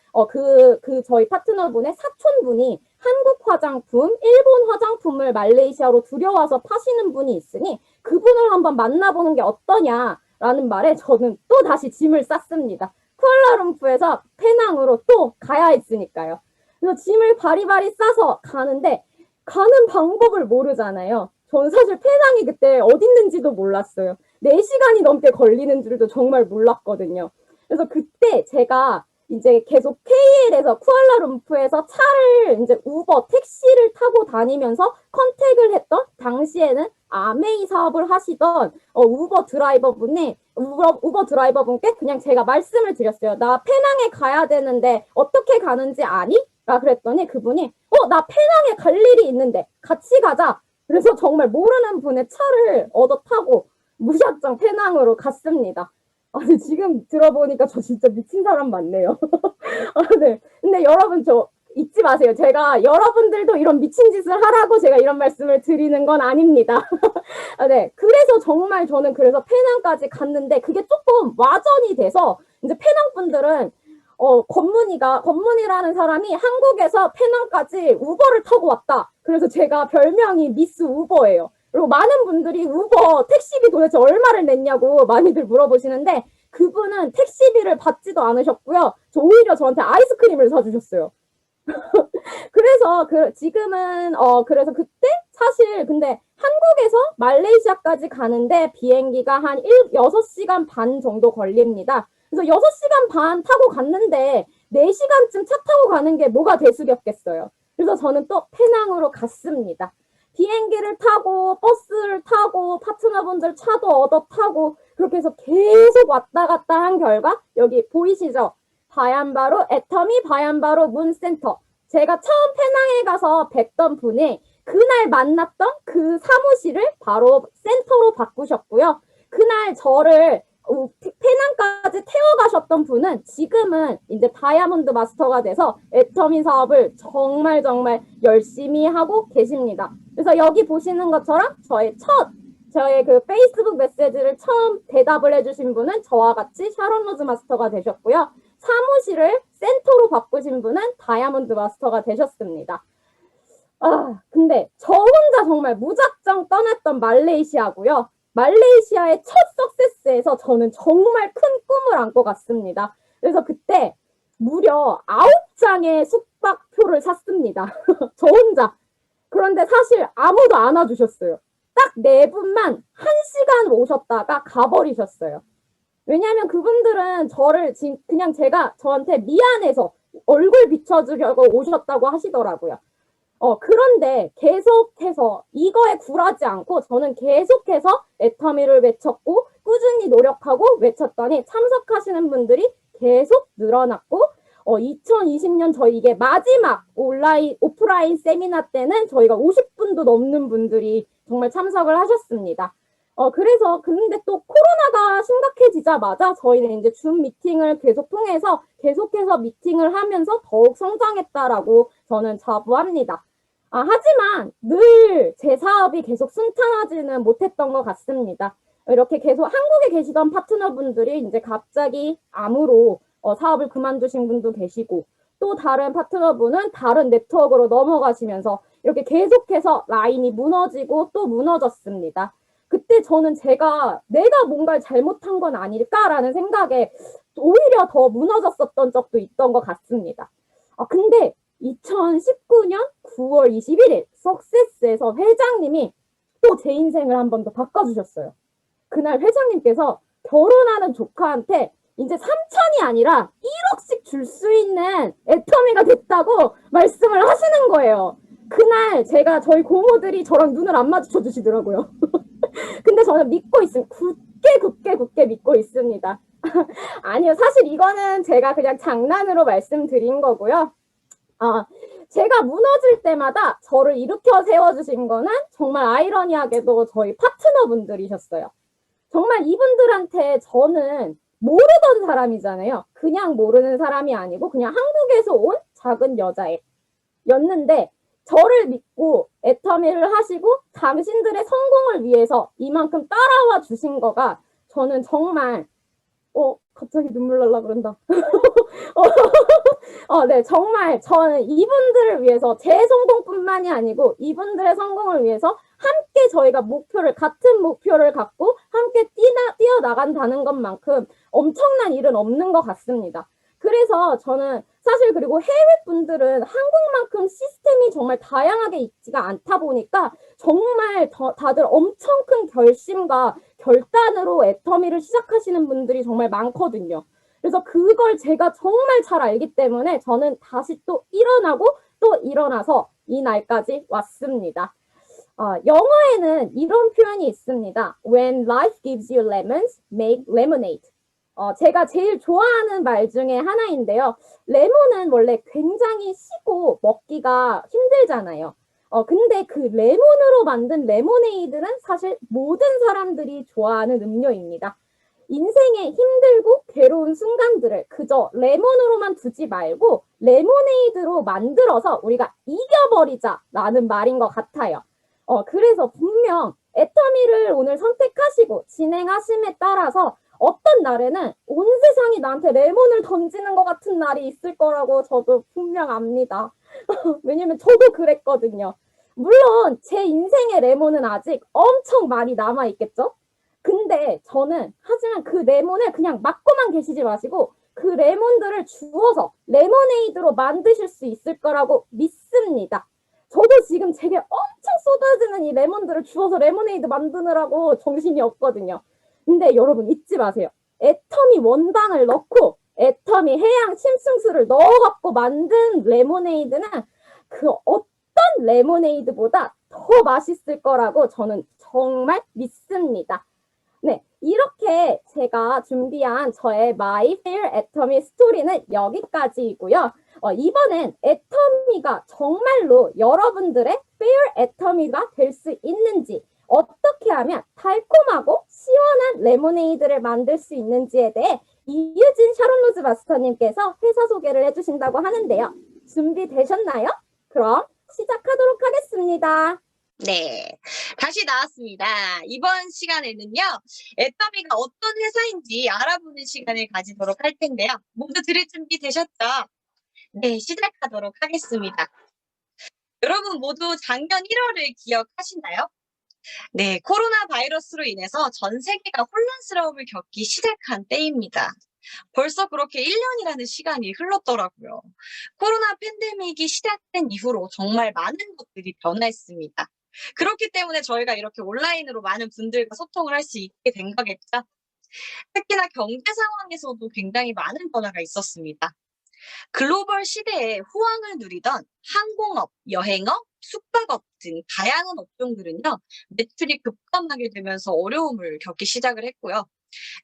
저희 파트너분의 사촌분이 한국 화장품, 일본 화장품을 말레이시아로 들여와서 파시는 분이 있으니 그분을 한번 만나보는 게 어떠냐라는 말에 저는 또 다시 짐을 쌌습니다. 쿠알라룸푸르에서 페낭으로 또 가야 했으니까요. 그래서 짐을 바리바리 싸서 가는데 가는 방법을 모르잖아요. 저는 사실 페낭이 그때 어디 있는지도 몰랐어요. 4시간이 넘게 걸리는 줄도 정말 몰랐거든요. 그래서 그때 제가 이제 계속 KL에서 쿠알라룸푸르에서 차를 이제 우버 택시를 타고 다니면서 컨택을 했던 당시에는 아메이 사업을 하시던 우버 드라이버분께 그냥 제가 말씀을 드렸어요. 나 페낭에 가야 되는데 어떻게 가는지 아니? 라 그랬더니 그분이 나 페낭에 갈 일이 있는데 같이 가자. 그래서 정말 모르는 분의 차를 얻어 타고 무작정 페낭으로 갔습니다. 아니, 지금 들어보니까 저 진짜 미친 사람 맞네요. 네. 근데 여러분, 저 잊지 마세요. 제가 여러분들도 이런 미친 짓을 하라고 제가 이런 말씀을 드리는 건 아닙니다. 네. 그래서 정말 저는 그래서 페낭까지 갔는데 그게 조금 와전이 돼서 이제 페낭 분들은 권문이라는 사람이 한국에서 페낭까지 우버를 타고 왔다. 그래서 제가 별명이 미스 우버예요. 그리고 많은 분들이 우버 택시비 도대체 얼마를 냈냐고 많이들 물어보시는데 그분은 택시비를 받지도 않으셨고요. 오히려 저한테 아이스크림을 사주셨어요. 그래서 지금은 그래서 그때 사실 근데 한국에서 말레이시아까지 가는데 비행기가 한 6시간 반 정도 걸립니다. 그래서 6시간 반 타고 갔는데 4시간쯤 차 타고 가는 게 뭐가 대수롭겠어요. 그래서 저는 또 페낭으로 갔습니다. 비행기를 타고 버스를 타고 파트너분들 차도 얻어 타고 그렇게 해서 계속 왔다 갔다 한 결과 여기 보이시죠? 바얀바루 애터미 바얀바루 문센터. 제가 처음 페낭에 가서 뵀던 분이 그날 만났던 그 사무실을 바로 센터로 바꾸셨고요. 그날 저를 페낭까지 태워가셨던 분은 지금은 이제 다이아몬드 마스터가 돼서 애터미 사업을 정말 열심히 하고 계십니다. 그래서 여기 보시는 것처럼 저의 그 페이스북 메시지를 처음 대답을 해주신 분은 저와 같이 샤론 로즈 마스터가 되셨고요. 사무실을 센터로 바꾸신 분은 다이아몬드 마스터가 되셨습니다. 근데 저 혼자 정말 무작정 떠났던 말레이시아고요. 말레이시아의 첫 석세스에서 저는 정말 큰 꿈을 안고 갔습니다. 그래서 그때 무려 9장의 숙박표를 샀습니다. 저 혼자. 그런데 사실 아무도 안 와주셨어요. 딱 4분만 1시간 오셨다가 가버리셨어요. 왜냐하면 그분들은 저를 그냥 제가 저한테 미안해서 얼굴 비춰주려고 오셨다고 하시더라고요. 그런데 계속해서 이거에 굴하지 않고 저는 계속해서 애터미를 외쳤고 꾸준히 노력하고 외쳤더니 참석하시는 분들이 계속 늘어났고 2020년 저희 이게 마지막 오프라인 세미나 때는 저희가 50분도 넘는 분들이 정말 참석을 하셨습니다. 그래서 근데 또 코로나가 심각해지자마자 저희는 이제 줌 미팅을 계속 통해서 계속해서 미팅을 하면서 더욱 성장했다라고 저는 자부합니다. 하지만 늘 제 사업이 계속 순탄하지는 못했던 것 같습니다. 이렇게 계속 한국에 계시던 파트너분들이 이제 갑자기 암으로 사업을 그만두신 분도 계시고 또 다른 파트너분은 다른 네트워크로 넘어가시면서 이렇게 계속해서 라인이 무너지고 또 무너졌습니다. 그때 저는 내가 뭔가를 잘못한 건 아닐까라는 생각에 오히려 더 무너졌었던 적도 있던 것 같습니다. 근데 2019년 9월 21일 석세스에서 회장님이 또 제 인생을 한 번 더 바꿔주셨어요. 그날 회장님께서 결혼하는 조카한테 이제 3천이 아니라 1억씩 줄 수 있는 애터미가 됐다고 말씀을 하시는 거예요. 그날 저희 고모들이 저랑 눈을 안 마주쳐 주시더라고요. 근데 저는 믿고 있습니다. 굳게 믿고 있습니다. 아니요, 사실 이거는 제가 그냥 장난으로 말씀드린 거고요. 제가 무너질 때마다 저를 일으켜 세워주신 거는 정말 아이러니하게도 저희 파트너분들이셨어요. 정말 이분들한테 저는 모르던 사람이잖아요. 그냥 모르는 사람이 아니고 그냥 한국에서 온 작은 여자애였는데 저를 믿고 애터미를 하시고 당신들의 성공을 위해서 이만큼 따라와 주신 거가 저는 정말 갑자기 눈물 날라 그런다. 네, 정말 저는 이분들을 위해서 제 성공뿐만이 아니고 이분들의 성공을 위해서 함께 저희가 같은 목표를 갖고 함께 뛰어나간다는 것만큼 엄청난 일은 없는 것 같습니다. 그래서 저는 사실 그리고 해외 분들은 한국만큼 시스템이 정말 다양하게 있지가 않다 보니까 정말 다들 엄청 큰 결심과 결단으로 애터미를 시작하시는 분들이 정말 많거든요. 그래서 그걸 제가 정말 잘 알기 때문에 저는 다시 또 일어나고 또 일어나서 이 날까지 왔습니다. 영어에는 이런 표현이 있습니다. When life gives you lemons, make lemonade. 제가 제일 좋아하는 말 중에 하나인데요. 레몬은 원래 굉장히 시고 먹기가 힘들잖아요. 근데 그 레몬으로 만든 레모네이드는 사실 모든 사람들이 좋아하는 음료입니다. 인생의 힘들고 괴로운 순간들을 그저 레몬으로만 두지 말고 레모네이드로 만들어서 우리가 이겨버리자라는 말인 것 같아요. 그래서 분명 애터미를 오늘 선택하시고 진행하심에 따라서 어떤 날에는 온 세상이 나한테 레몬을 던지는 것 같은 날이 있을 거라고 저도 분명 압니다. 왜냐면 저도 그랬거든요. 물론 제 인생의 레몬은 아직 엄청 많이 남아있겠죠? 근데 저는 하지만 그 레몬을 그냥 맞고만 계시지 마시고 그 레몬들을 주워서 레모네이드로 만드실 수 있을 거라고 믿습니다. 저도 지금 제게 엄청 쏟아지는 이 레몬들을 주워서 레모네이드 만드느라고 정신이 없거든요. 근데 여러분 잊지 마세요. 애터미 원당을 넣고 애터미 해양 심층수를 넣어갖고 만든 레모네이드는 그 어떤 레모네이드보다 더 맛있을 거라고 저는 정말 믿습니다. 네, 이렇게 제가 준비한 저의 My Fair Atomy 스토리는 여기까지이고요. 이번엔 애터미가 정말로 여러분들의 Fair Atomy가 될 수 있는지, 어떻게 하면 달콤하고 시원한 레모네이드를 만들 수 있는지에 대해 이유진 샤론로즈 마스터님께서 회사 소개를 해주신다고 하는데요. 준비되셨나요? 그럼 시작하도록 하겠습니다. 네, 다시 나왔습니다. 이번 시간에는요, 애터미가 어떤 회사인지 알아보는 시간을 가지도록 할 텐데요. 모두 들을 준비 되셨죠? 네, 시작하도록 하겠습니다. 여러분 모두 작년 1월을 기억하시나요? 네, 코로나 바이러스로 인해서 전 세계가 혼란스러움을 겪기 시작한 때입니다. 벌써 그렇게 1년이라는 시간이 흘렀더라고요. 코로나 팬데믹이 시작된 이후로 정말 많은 것들이 변화했습니다. 그렇기 때문에 저희가 이렇게 온라인으로 많은 분들과 소통을 할 수 있게 된 거겠죠. 특히나 경제 상황에서도 굉장히 많은 변화가 있었습니다. 글로벌 시대에 호황을 누리던 항공업, 여행업, 숙박업 등 다양한 업종들은요, 매출이 급감하게 되면서 어려움을 겪기 시작을 했고요.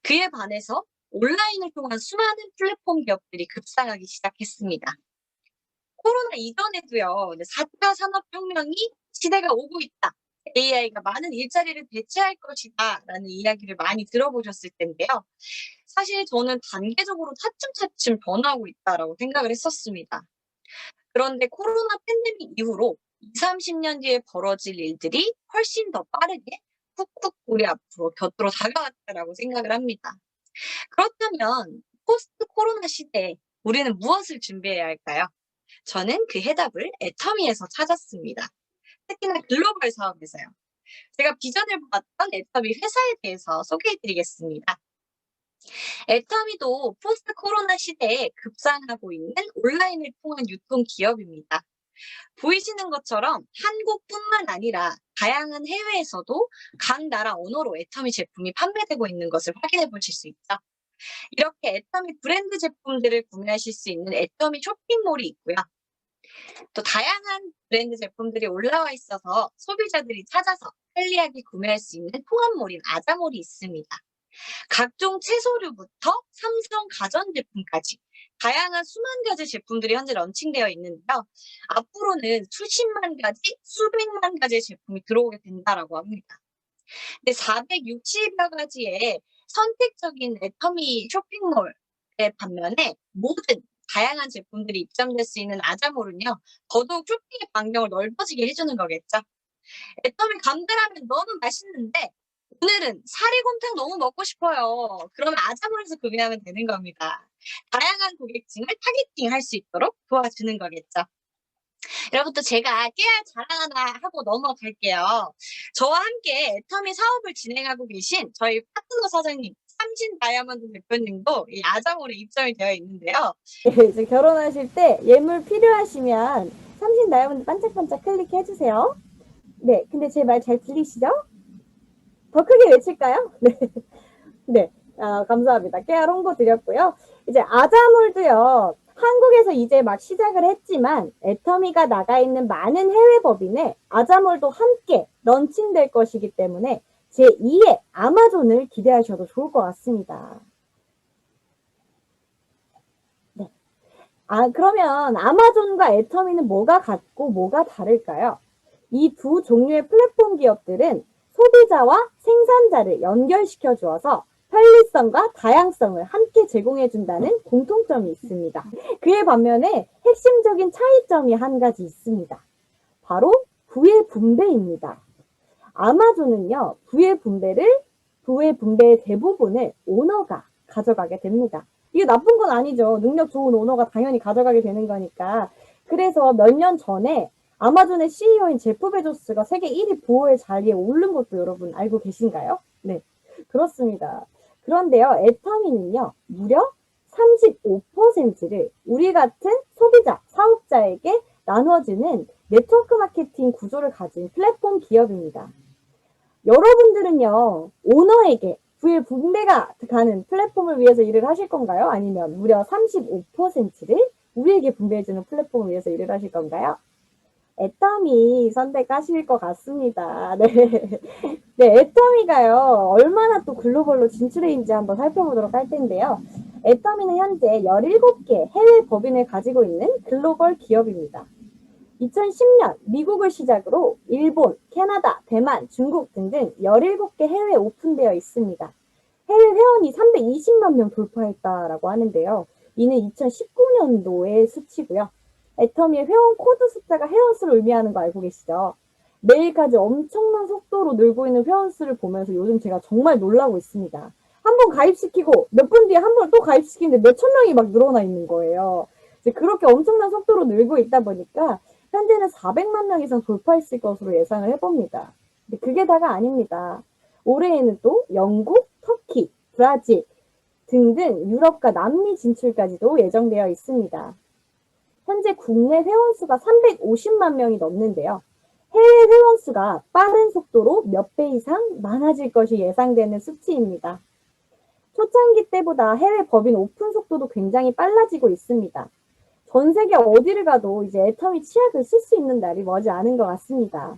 그에 반해서 온라인을 통한 수많은 플랫폼 기업들이 급상하기 시작했습니다. 코로나 이전에도요, 4차 산업혁명이 시대가 오고 있다. AI가 많은 일자리를 대체할 것이다. 라는 이야기를 많이 들어보셨을 텐데요. 사실 저는 단계적으로 차츰차츰 변화하고 있다라고 생각을 했었습니다. 그런데 코로나 팬데믹 이후로 20, 30년 뒤에 벌어질 일들이 훨씬 더 빠르게 훅훅 우리 앞으로 곁으로 다가왔다라고 생각을 합니다. 그렇다면 포스트 코로나 시대에 우리는 무엇을 준비해야 할까요? 저는 그 해답을 애터미에서 찾았습니다. 특히나 글로벌 사업에서요. 제가 비전을 보았던 애터미 회사에 대해서 소개해드리겠습니다. 애터미도 포스트 코로나 시대에 급상하고 있는 온라인을 통한 유통 기업입니다. 보이시는 것처럼 한국뿐만 아니라 다양한 해외에서도 각 나라 언어로 애터미 제품이 판매되고 있는 것을 확인해 보실 수 있죠. 이렇게 애터미 브랜드 제품들을 구매하실 수 있는 애터미 쇼핑몰이 있고요. 또 다양한 브랜드 제품들이 올라와 있어서 소비자들이 찾아서 편리하게 구매할 수 있는 통합몰인 아자몰이 있습니다. 각종 채소류부터 삼성 가전제품까지 다양한 수만 가지 제품들이 현재 런칭되어 있는데요. 앞으로는 수십만 가지, 수백만 가지의 제품이 들어오게 된다라고 합니다. 근데 460여 가지의 선택적인 애터미 쇼핑몰의 반면에 모든 다양한 제품들이 입점될 수 있는 아자몰은요, 더더욱 쇼핑의 반경을 넓어지게 해주는 거겠죠. 애터미 감들하면 너무 맛있는데 오늘은 사리곰탕 너무 먹고 싶어요. 그러면 아자몰에서 구매하면 되는 겁니다. 다양한 고객층을 타겟팅할 수 있도록 도와주는 거겠죠. 여러분 또 제가 깨알 자랑 하나 하고 넘어갈게요. 저와 함께 애터미 사업을 진행하고 계신 저희 파트너 사장님 삼신 다이아몬드 대표님도 이 아자몰에 입점이 되어 있는데요. 이제 결혼하실 때 예물 필요하시면 삼신 다이아몬드 반짝반짝 클릭해주세요. 네, 근데 제 말 잘 들리시죠? 더 크게 외칠까요? 네. 네, 감사합니다. 깨알 홍보 드렸고요. 이제 아자몰도요, 한국에서 이제 막 시작을 했지만, 애터미가 나가 있는 많은 해외 법인에 아자몰도 함께 런칭될 것이기 때문에 제2의 아마존을 기대하셔도 좋을 것 같습니다. 네. 그러면 아마존과 애터미는 뭐가 같고 뭐가 다를까요? 이 두 종류의 플랫폼 기업들은 소비자와 생산자를 연결시켜 주어서 편리성과 다양성을 함께 제공해 준다는 공통점이 있습니다. 그에 반면에 핵심적인 차이점이 한 가지 있습니다. 바로 부의 분배입니다. 아마존은요, 부의 분배의 대부분을 오너가 가져가게 됩니다. 이게 나쁜 건 아니죠. 능력 좋은 오너가 당연히 가져가게 되는 거니까. 그래서 몇 년 전에 아마존의 CEO인 제프 베조스가 세계 1위 부호의 자리에 오른 것도 여러분 알고 계신가요? 네, 그렇습니다. 그런데요, 애터미는요, 무려 35%를 우리 같은 소비자, 사업자에게 나눠주는 네트워크 마케팅 구조를 가진 플랫폼 기업입니다. 여러분들은요, 오너에게 부의 분배가 가는 플랫폼을 위해서 일을 하실 건가요? 아니면 무려 35%를 우리에게 분배해주는 플랫폼을 위해서 일을 하실 건가요? 애터미 선택하실 것 같습니다. 네. 네, 애터미가요, 얼마나 또 글로벌로 진출해인지 한번 살펴보도록 할 텐데요. 애터미는 현재 17개 해외 법인을 가지고 있는 글로벌 기업입니다. 2010년 미국을 시작으로 일본, 캐나다, 대만, 중국 등등 17개 해외에 오픈되어 있습니다. 해외 회원이 320만 명 돌파했다라고 하는데요. 이는 2019년도의 수치고요. 애터미의 회원 코드 숫자가 회원 수를 의미하는 거 알고 계시죠? 매일까지 엄청난 속도로 늘고 있는 회원 수를 보면서 요즘 제가 정말 놀라고 있습니다. 한 번 가입시키고 몇 분 뒤에 한 번 또 가입시키는데 몇천 명이 막 늘어나 있는 거예요. 이제 그렇게 엄청난 속도로 늘고 있다 보니까 현재는 400만 명 이상 돌파했을 것으로 예상을 해봅니다. 근데 그게 다가 아닙니다. 올해에는 또 영국, 터키, 브라질 등등 유럽과 남미 진출까지도 예정되어 있습니다. 현재 국내 회원수가 350만 명이 넘는데요. 해외 회원수가 빠른 속도로 몇 배 이상 많아질 것이 예상되는 수치입니다. 초창기 때보다 해외 법인 오픈 속도도 굉장히 빨라지고 있습니다. 전 세계 어디를 가도 이제 애터미 치약을 쓸 수 있는 날이 머지 않은 것 같습니다.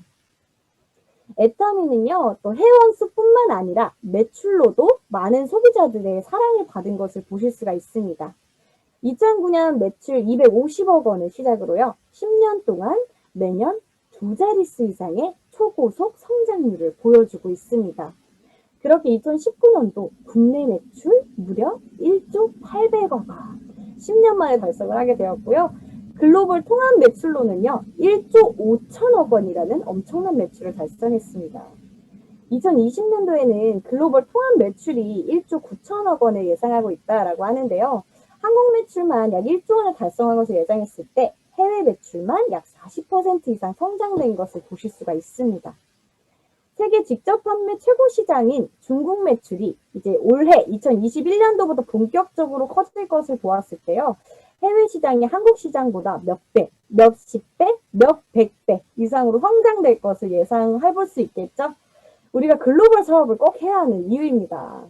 애터미는요, 또 회원수뿐만 아니라 매출로도 많은 소비자들의 사랑을 받은 것을 보실 수가 있습니다. 2009년 매출 250억 원을 시작으로요, 10년 동안 매년 두 자릿수 이상의 초고속 성장률을 보여주고 있습니다. 그렇게 2019년도 국내 매출 무려 1조 800억 원, 10년 만에 달성을 하게 되었고요. 글로벌 통합 매출로는요, 1조 5천억 원이라는 엄청난 매출을 달성했습니다. 2020년도에는 글로벌 통합 매출이 1조 9천억 원을 예상하고 있다라고 하는데요. 한국 매출만 약 1조 원을 달성한 것을 예상했을 때 해외 매출만 약 40% 이상 성장된 것을 보실 수가 있습니다. 세계 직접 판매 최고 시장인 중국 매출이 이제 올해 2021년도부터 본격적으로 커질 것을 보았을 때요. 해외 시장이 한국 시장보다 몇 배, 몇십 배, 몇백 배 이상으로 성장될 것을 예상해 볼 수 있겠죠? 우리가 글로벌 사업을 꼭 해야 하는 이유입니다.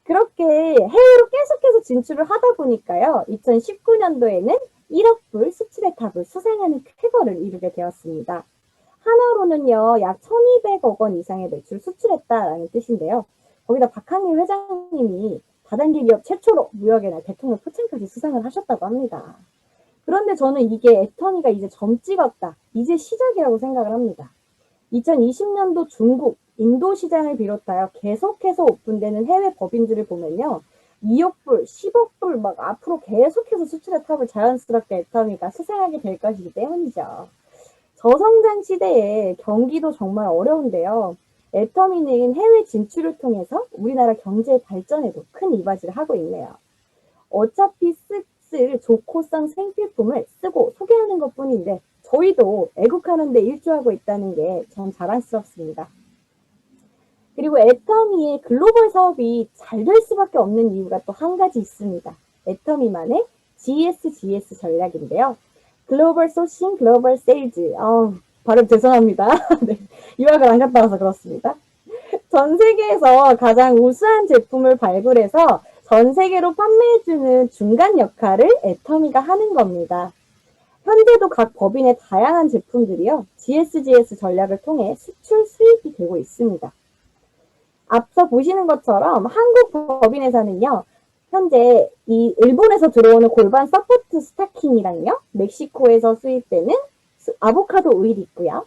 그렇게 해외로 계속해서 진출을 하다 보니까요. 2019년도에는 1억 불 수출의 탑을 수상하는 쾌거를 이루게 되었습니다. 하나로는요, 약 1200억 원 이상의 매출을 수출했다라는 뜻인데요. 거기다 박항일 회장님이 다단계 기업 최초로 무역의 날 대통령 포창까지 수상을 하셨다고 합니다. 그런데 저는 이게 애터미가 이제 점 찍었다, 이제 시작이라고 생각을 합니다. 2020년도 중국, 인도 시장을 비롯하여 계속해서 오픈되는 해외 법인들을 보면요. 2억 불, 10억 불 막 앞으로 계속해서 수출의 탑을 자연스럽게 애터미가 수상하게 될 것이기 때문이죠. 저성장 시대에 경기도 정말 어려운데요. 애터미는 해외 진출을 통해서 우리나라 경제 발전에도 큰 이바지를 하고 있네요. 어차피 쓸 조코성 생필품을 쓰고 소개하는 것 뿐인데 저희도 애국하는 데 일조하고 있다는 게 전 자랑스럽습니다. 그리고 애터미의 글로벌 사업이 잘 될 수밖에 없는 이유가 또 한 가지 있습니다. 애터미만의 GSGS 전략인데요. 글로벌 소싱, 글로벌 세일즈. 발음 죄송합니다. 네, 유학을 안 갔다 와서 그렇습니다. 전 세계에서 가장 우수한 제품을 발굴해서 전 세계로 판매해주는 중간 역할을 애터미가 하는 겁니다. 현재도 각 법인의 다양한 제품들이요, GSGS 전략을 통해 수출 수입이 되고 있습니다. 앞서 보시는 것처럼 한국 법인에서는요, 현재 이 일본에서 들어오는 골반 서포트 스타킹이랑요, 멕시코에서 수입되는 아보카도 오일이 있고요.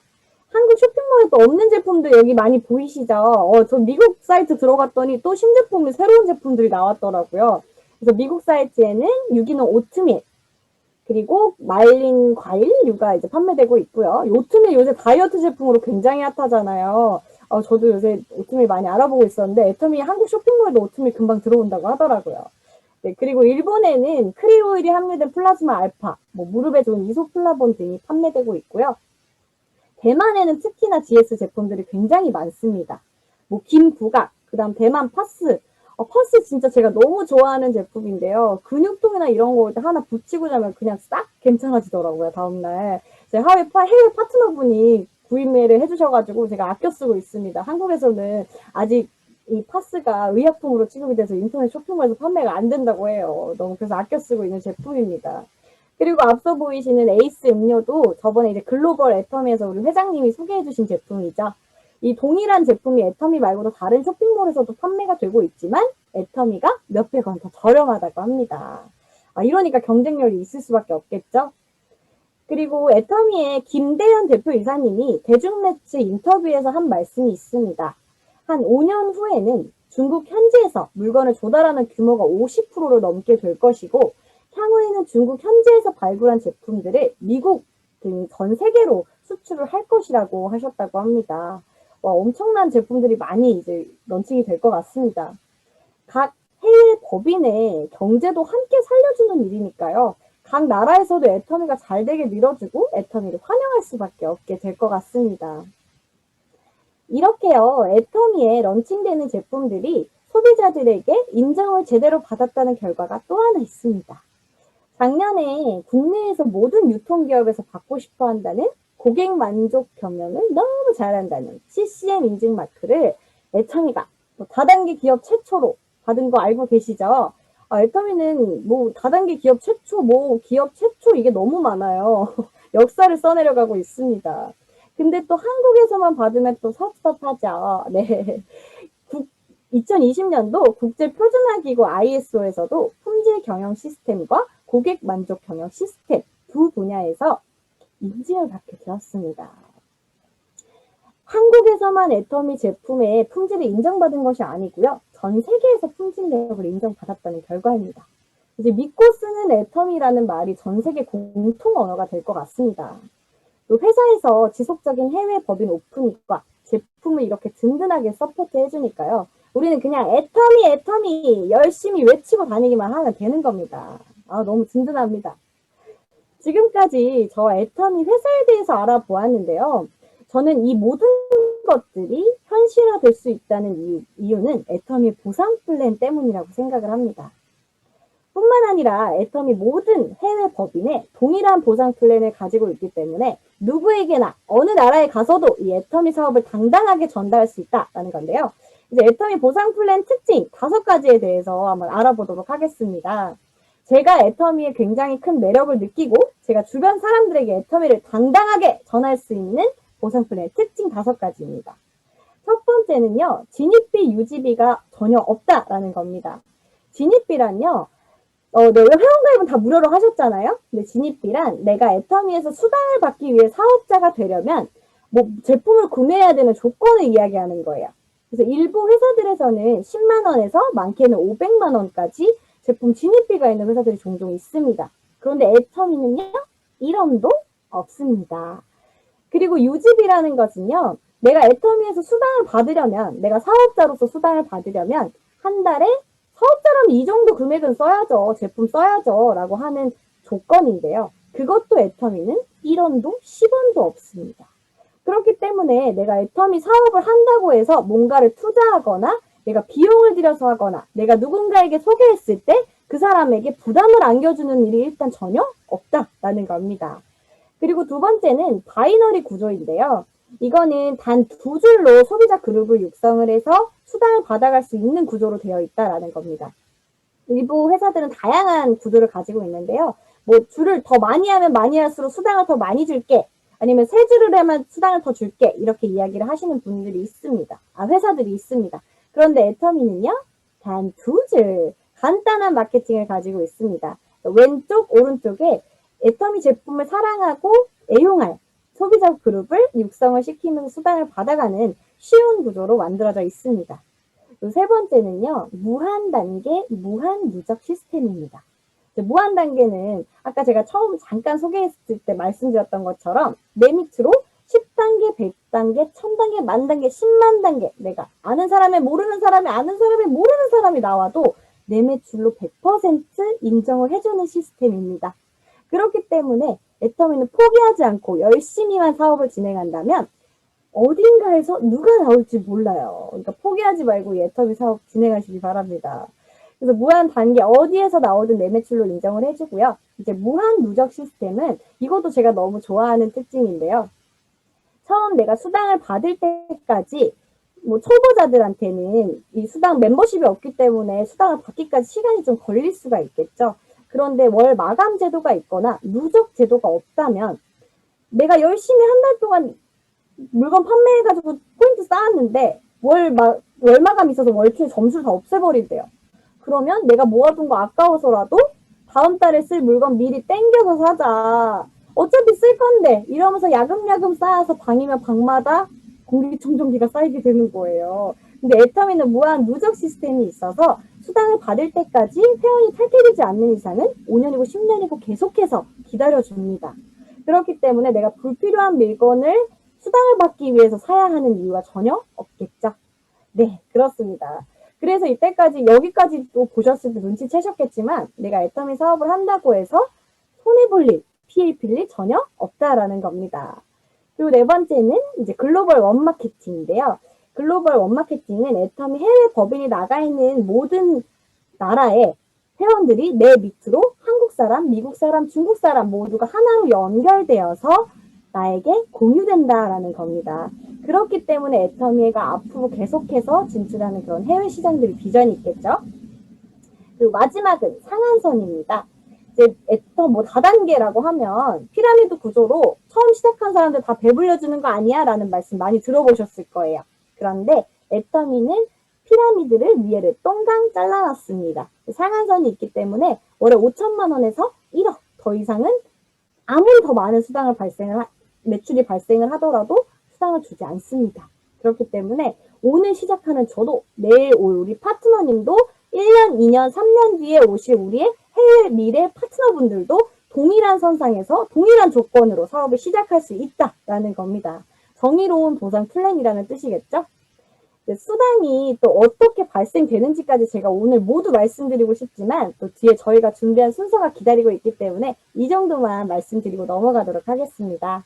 한국 쇼핑몰에 또 없는 제품들 여기 많이 보이시죠? 저 미국 사이트 들어갔더니 또 신제품이 새로운 제품들이 나왔더라고요. 그래서 미국 사이트에는 유기농 오트밀, 그리고 말린 과일류가 이제 판매되고 있고요. 이 오트밀 요새 다이어트 제품으로 굉장히 핫하잖아요. 저도 요새 오트밀 많이 알아보고 있었는데 애터미 한국 쇼핑몰에도 오트밀 금방 들어온다고 하더라고요. 네, 그리고 일본에는 크리오일이 함유된 플라즈마 알파, 무릎에 좋은 이소플라본 등이 판매되고 있고요. 대만에는 특히나 GS 제품들이 굉장히 많습니다. 김부각, 그 다음 대만 파스. 파스 진짜 제가 너무 좋아하는 제품인데요. 근육통이나 이런 거 올 때 하나 붙이고 자면 그냥 싹 괜찮아지더라고요, 다음날. 제 해외 파트너분이 구입매를 해주셔가지고 제가 아껴 쓰고 있습니다. 한국에서는 아직 이 파스가 의약품으로 취급이 돼서 인터넷 쇼핑몰에서 판매가 안 된다고 해요. 너무 그래서 아껴 쓰고 있는 제품입니다. 그리고 앞서 보이시는 에이스 음료도 저번에 이제 글로벌 애터미에서 우리 회장님이 소개해 주신 제품이죠. 이 동일한 제품이 애터미 말고도 다른 쇼핑몰에서도 판매가 되고 있지만 애터미가 몇백 원 더 저렴하다고 합니다. 이러니까 경쟁력이 있을 수밖에 없겠죠. 그리고 애터미의 김대현 대표이사님이 대중매체 인터뷰에서 한 말씀이 있습니다. 한 5년 후에는 중국 현지에서 물건을 조달하는 규모가 50%를 넘게 될 것이고 향후에는 중국 현지에서 발굴한 제품들을 미국 등 전 세계로 수출을 할 것이라고 하셨다고 합니다. 엄청난 제품들이 많이 이제 런칭이 될 것 같습니다. 각 해외 법인의 경제도 함께 살려주는 일이니까요. 각 나라에서도 애터미가 잘 되게 밀어주고 애터미를 환영할 수밖에 없게 될 것 같습니다. 이렇게요, 애터미에 런칭되는 제품들이 소비자들에게 인정을 제대로 받았다는 결과가 또 하나 있습니다. 작년에 국내에서 모든 유통기업에서 받고 싶어 한다는 고객 만족 경영을 너무 잘한다는 CCM 인증 마크를 애터미가 다단계 기업 최초로 받은 거 알고 계시죠? 애터미는 다단계 기업 최초, 기업 최초 이게 너무 많아요. 역사를 써내려가고 있습니다. 근데 또 한국에서만 받으면 또 섭섭하죠. 네. 2020년도 국제표준화기구 ISO에서도 품질 경영 시스템과 고객 만족 경영 시스템 두 분야에서 인증을 받게 되었습니다. 한국에서만 애터미 제품의 품질을 인정받은 것이 아니고요. 전 세계에서 품질력을 인정받았다는 결과입니다. 이제 믿고 쓰는 애터미라는 말이 전 세계 공통 언어가 될 것 같습니다. 또 회사에서 지속적인 해외 법인 오픈과 제품을 이렇게 든든하게 서포트 해주니까요. 우리는 그냥 애터미 열심히 외치고 다니기만 하면 되는 겁니다. 너무 든든합니다. 지금까지 저 애터미 회사에 대해서 알아보았는데요. 저는 이 모든 것들이 현실화될 수 있다는 이유는 애터미 보상 플랜 때문이라고 생각을 합니다. 뿐만 아니라 애터미 모든 해외 법인에 동일한 보상 플랜을 가지고 있기 때문에 누구에게나 어느 나라에 가서도 이 애터미 사업을 당당하게 전달할 수 있다는 건데요. 이제 애터미 보상 플랜 특징 5가지에 대해서 한번 알아보도록 하겠습니다. 제가 애터미의 굉장히 큰 매력을 느끼고 제가 주변 사람들에게 애터미를 당당하게 전할 수 있는 보상 플랜 특징 5가지입니다. 첫 번째는요, 진입비, 유지비가 전혀 없다라는 겁니다. 진입비란요, 회원가입은 다 무료로 하셨잖아요. 근데 진입비란 내가 애터미에서 수당을 받기 위해 사업자가 되려면 제품을 구매해야 되는 조건을 이야기하는 거예요. 그래서 일부 회사들에서는 10만 원에서 많게는 500만 원까지 제품 진입비가 있는 회사들이 종종 있습니다. 그런데 애터미는요, 1원도 없습니다. 그리고 유지비라는 것은요, 내가 애터미에서 수당을 받으려면, 내가 사업자로서 수당을 받으려면 한 달에 사업자라면 이 정도 금액은 써야죠. 제품 써야죠. 라고 하는 조건인데요. 그것도 애터미는 1원도 10원도 없습니다. 그렇기 때문에 내가 애터미 사업을 한다고 해서 뭔가를 투자하거나 내가 비용을 들여서 하거나 내가 누군가에게 소개했을 때 그 사람에게 부담을 안겨주는 일이 일단 전혀 없다라는 겁니다. 그리고 두 번째는 바이너리 구조인데요. 이거는 단 두 줄로 소비자 그룹을 육성을 해서 수당을 받아갈 수 있는 구조로 되어 있다라는 겁니다. 일부 회사들은 다양한 구조를 가지고 있는데요. 뭐 줄을 더 많이 하면 많이 할수록 수당을 더 많이 줄게. 아니면 세 줄을 하면 수당을 더 줄게. 이렇게 이야기를 하시는 분들이 있습니다. 회사들이 있습니다. 그런데 애터미는요. 단 두 줄. 간단한 마케팅을 가지고 있습니다. 왼쪽, 오른쪽에 애터미 제품을 사랑하고 애용할 소비자 그룹을 육성을 시키면서 수당을 받아가는 쉬운 구조로 만들어져 있습니다. 세 번째는요, 무한 단계, 무한 누적 시스템입니다. 무한 단계는 아까 제가 처음 잠깐 소개했을 때 말씀드렸던 것처럼 내 밑으로 10단계, 100단계, 1000단계, 10,000단계, 10만 단계 내가 아는 사람이 모르는 사람이 아는 사람이 모르는 사람이 나와도 내 매출로 100% 인정을 해주는 시스템입니다. 그렇기 때문에 애터미는 포기하지 않고 열심히만 사업을 진행한다면 어딘가에서 누가 나올지 몰라요. 그러니까 포기하지 말고 애터미 사업 진행하시기 바랍니다. 그래서 무한 단계 어디에서 나오든 내 매출로 인정을 해주고요. 이제 무한 누적 시스템은 이것도 제가 너무 좋아하는 특징인데요. 처음 내가 수당을 받을 때까지 뭐 초보자들한테는 이 수당 멤버십이 없기 때문에 수당을 받기까지 시간이 좀 걸릴 수가 있겠죠. 그런데 월 마감 제도가 있거나 누적 제도가 없다면 내가 열심히 한 달 동안 물건 판매해가지고 포인트 쌓았는데 월 마감이 있어서 월 초에 점수를 다 없애버린대요. 그러면 내가 모아둔 거 아까워서라도 다음 달에 쓸 물건 미리 땡겨서 사자. 어차피 쓸 건데 이러면서 야금야금 쌓아서 방이면 방마다 공기청정기가 쌓이게 되는 거예요. 근데 애터미는 무한 누적 시스템이 있어서 수당을 받을 때까지 회원이 탈퇴되지 않는 이상은 5년이고 10년이고 계속해서 기다려줍니다. 그렇기 때문에 내가 불필요한 물건을 수당을 받기 위해서 사야 하는 이유가 전혀 없겠죠. 네, 그렇습니다. 그래서 이때까지 여기까지 또 보셨을 때 눈치채셨겠지만 내가 애터미 사업을 한다고 해서 손해볼 일, 피해 필 일 전혀 없다라는 겁니다. 그리고 네 번째는 이제 글로벌 원마케팅인데요. 글로벌 원마케팅은 애터미 해외 법인이 나가 있는 모든 나라의 회원들이 내 밑으로 한국 사람, 미국 사람, 중국 사람 모두가 하나로 연결되어서 나에게 공유된다라는 겁니다. 그렇기 때문에 애터미가 앞으로 계속해서 진출하는 그런 해외 시장들이 비전이 있겠죠. 그리고 마지막은 상한선입니다. 이제 뭐 다단계라고 하면 피라미드 구조로 처음 시작한 사람들 다 배불려주는 거 아니야? 라는 말씀 많이 들어보셨을 거예요. 그런데 애터미는 피라미드를 위에를 동강 잘라놨습니다. 상한선이 있기 때문에 월에 5천만 원에서 1억 더 이상은 아무리 더 많은 수당을 매출이 발생을 하더라도 수당을 주지 않습니다. 그렇기 때문에 오늘 시작하는 저도 내일 올 우리 파트너님도 1년, 2년, 3년 뒤에 오실 우리의 해외 미래 파트너분들도 동일한 선상에서 동일한 조건으로 사업을 시작할 수 있다라는 겁니다. 정의로운 보상 플랜이라는 뜻이겠죠? 수당이 또 어떻게 발생되는지까지 제가 오늘 모두 말씀드리고 싶지만 또 뒤에 저희가 준비한 순서가 기다리고 있기 때문에 이 정도만 말씀드리고 넘어가도록 하겠습니다.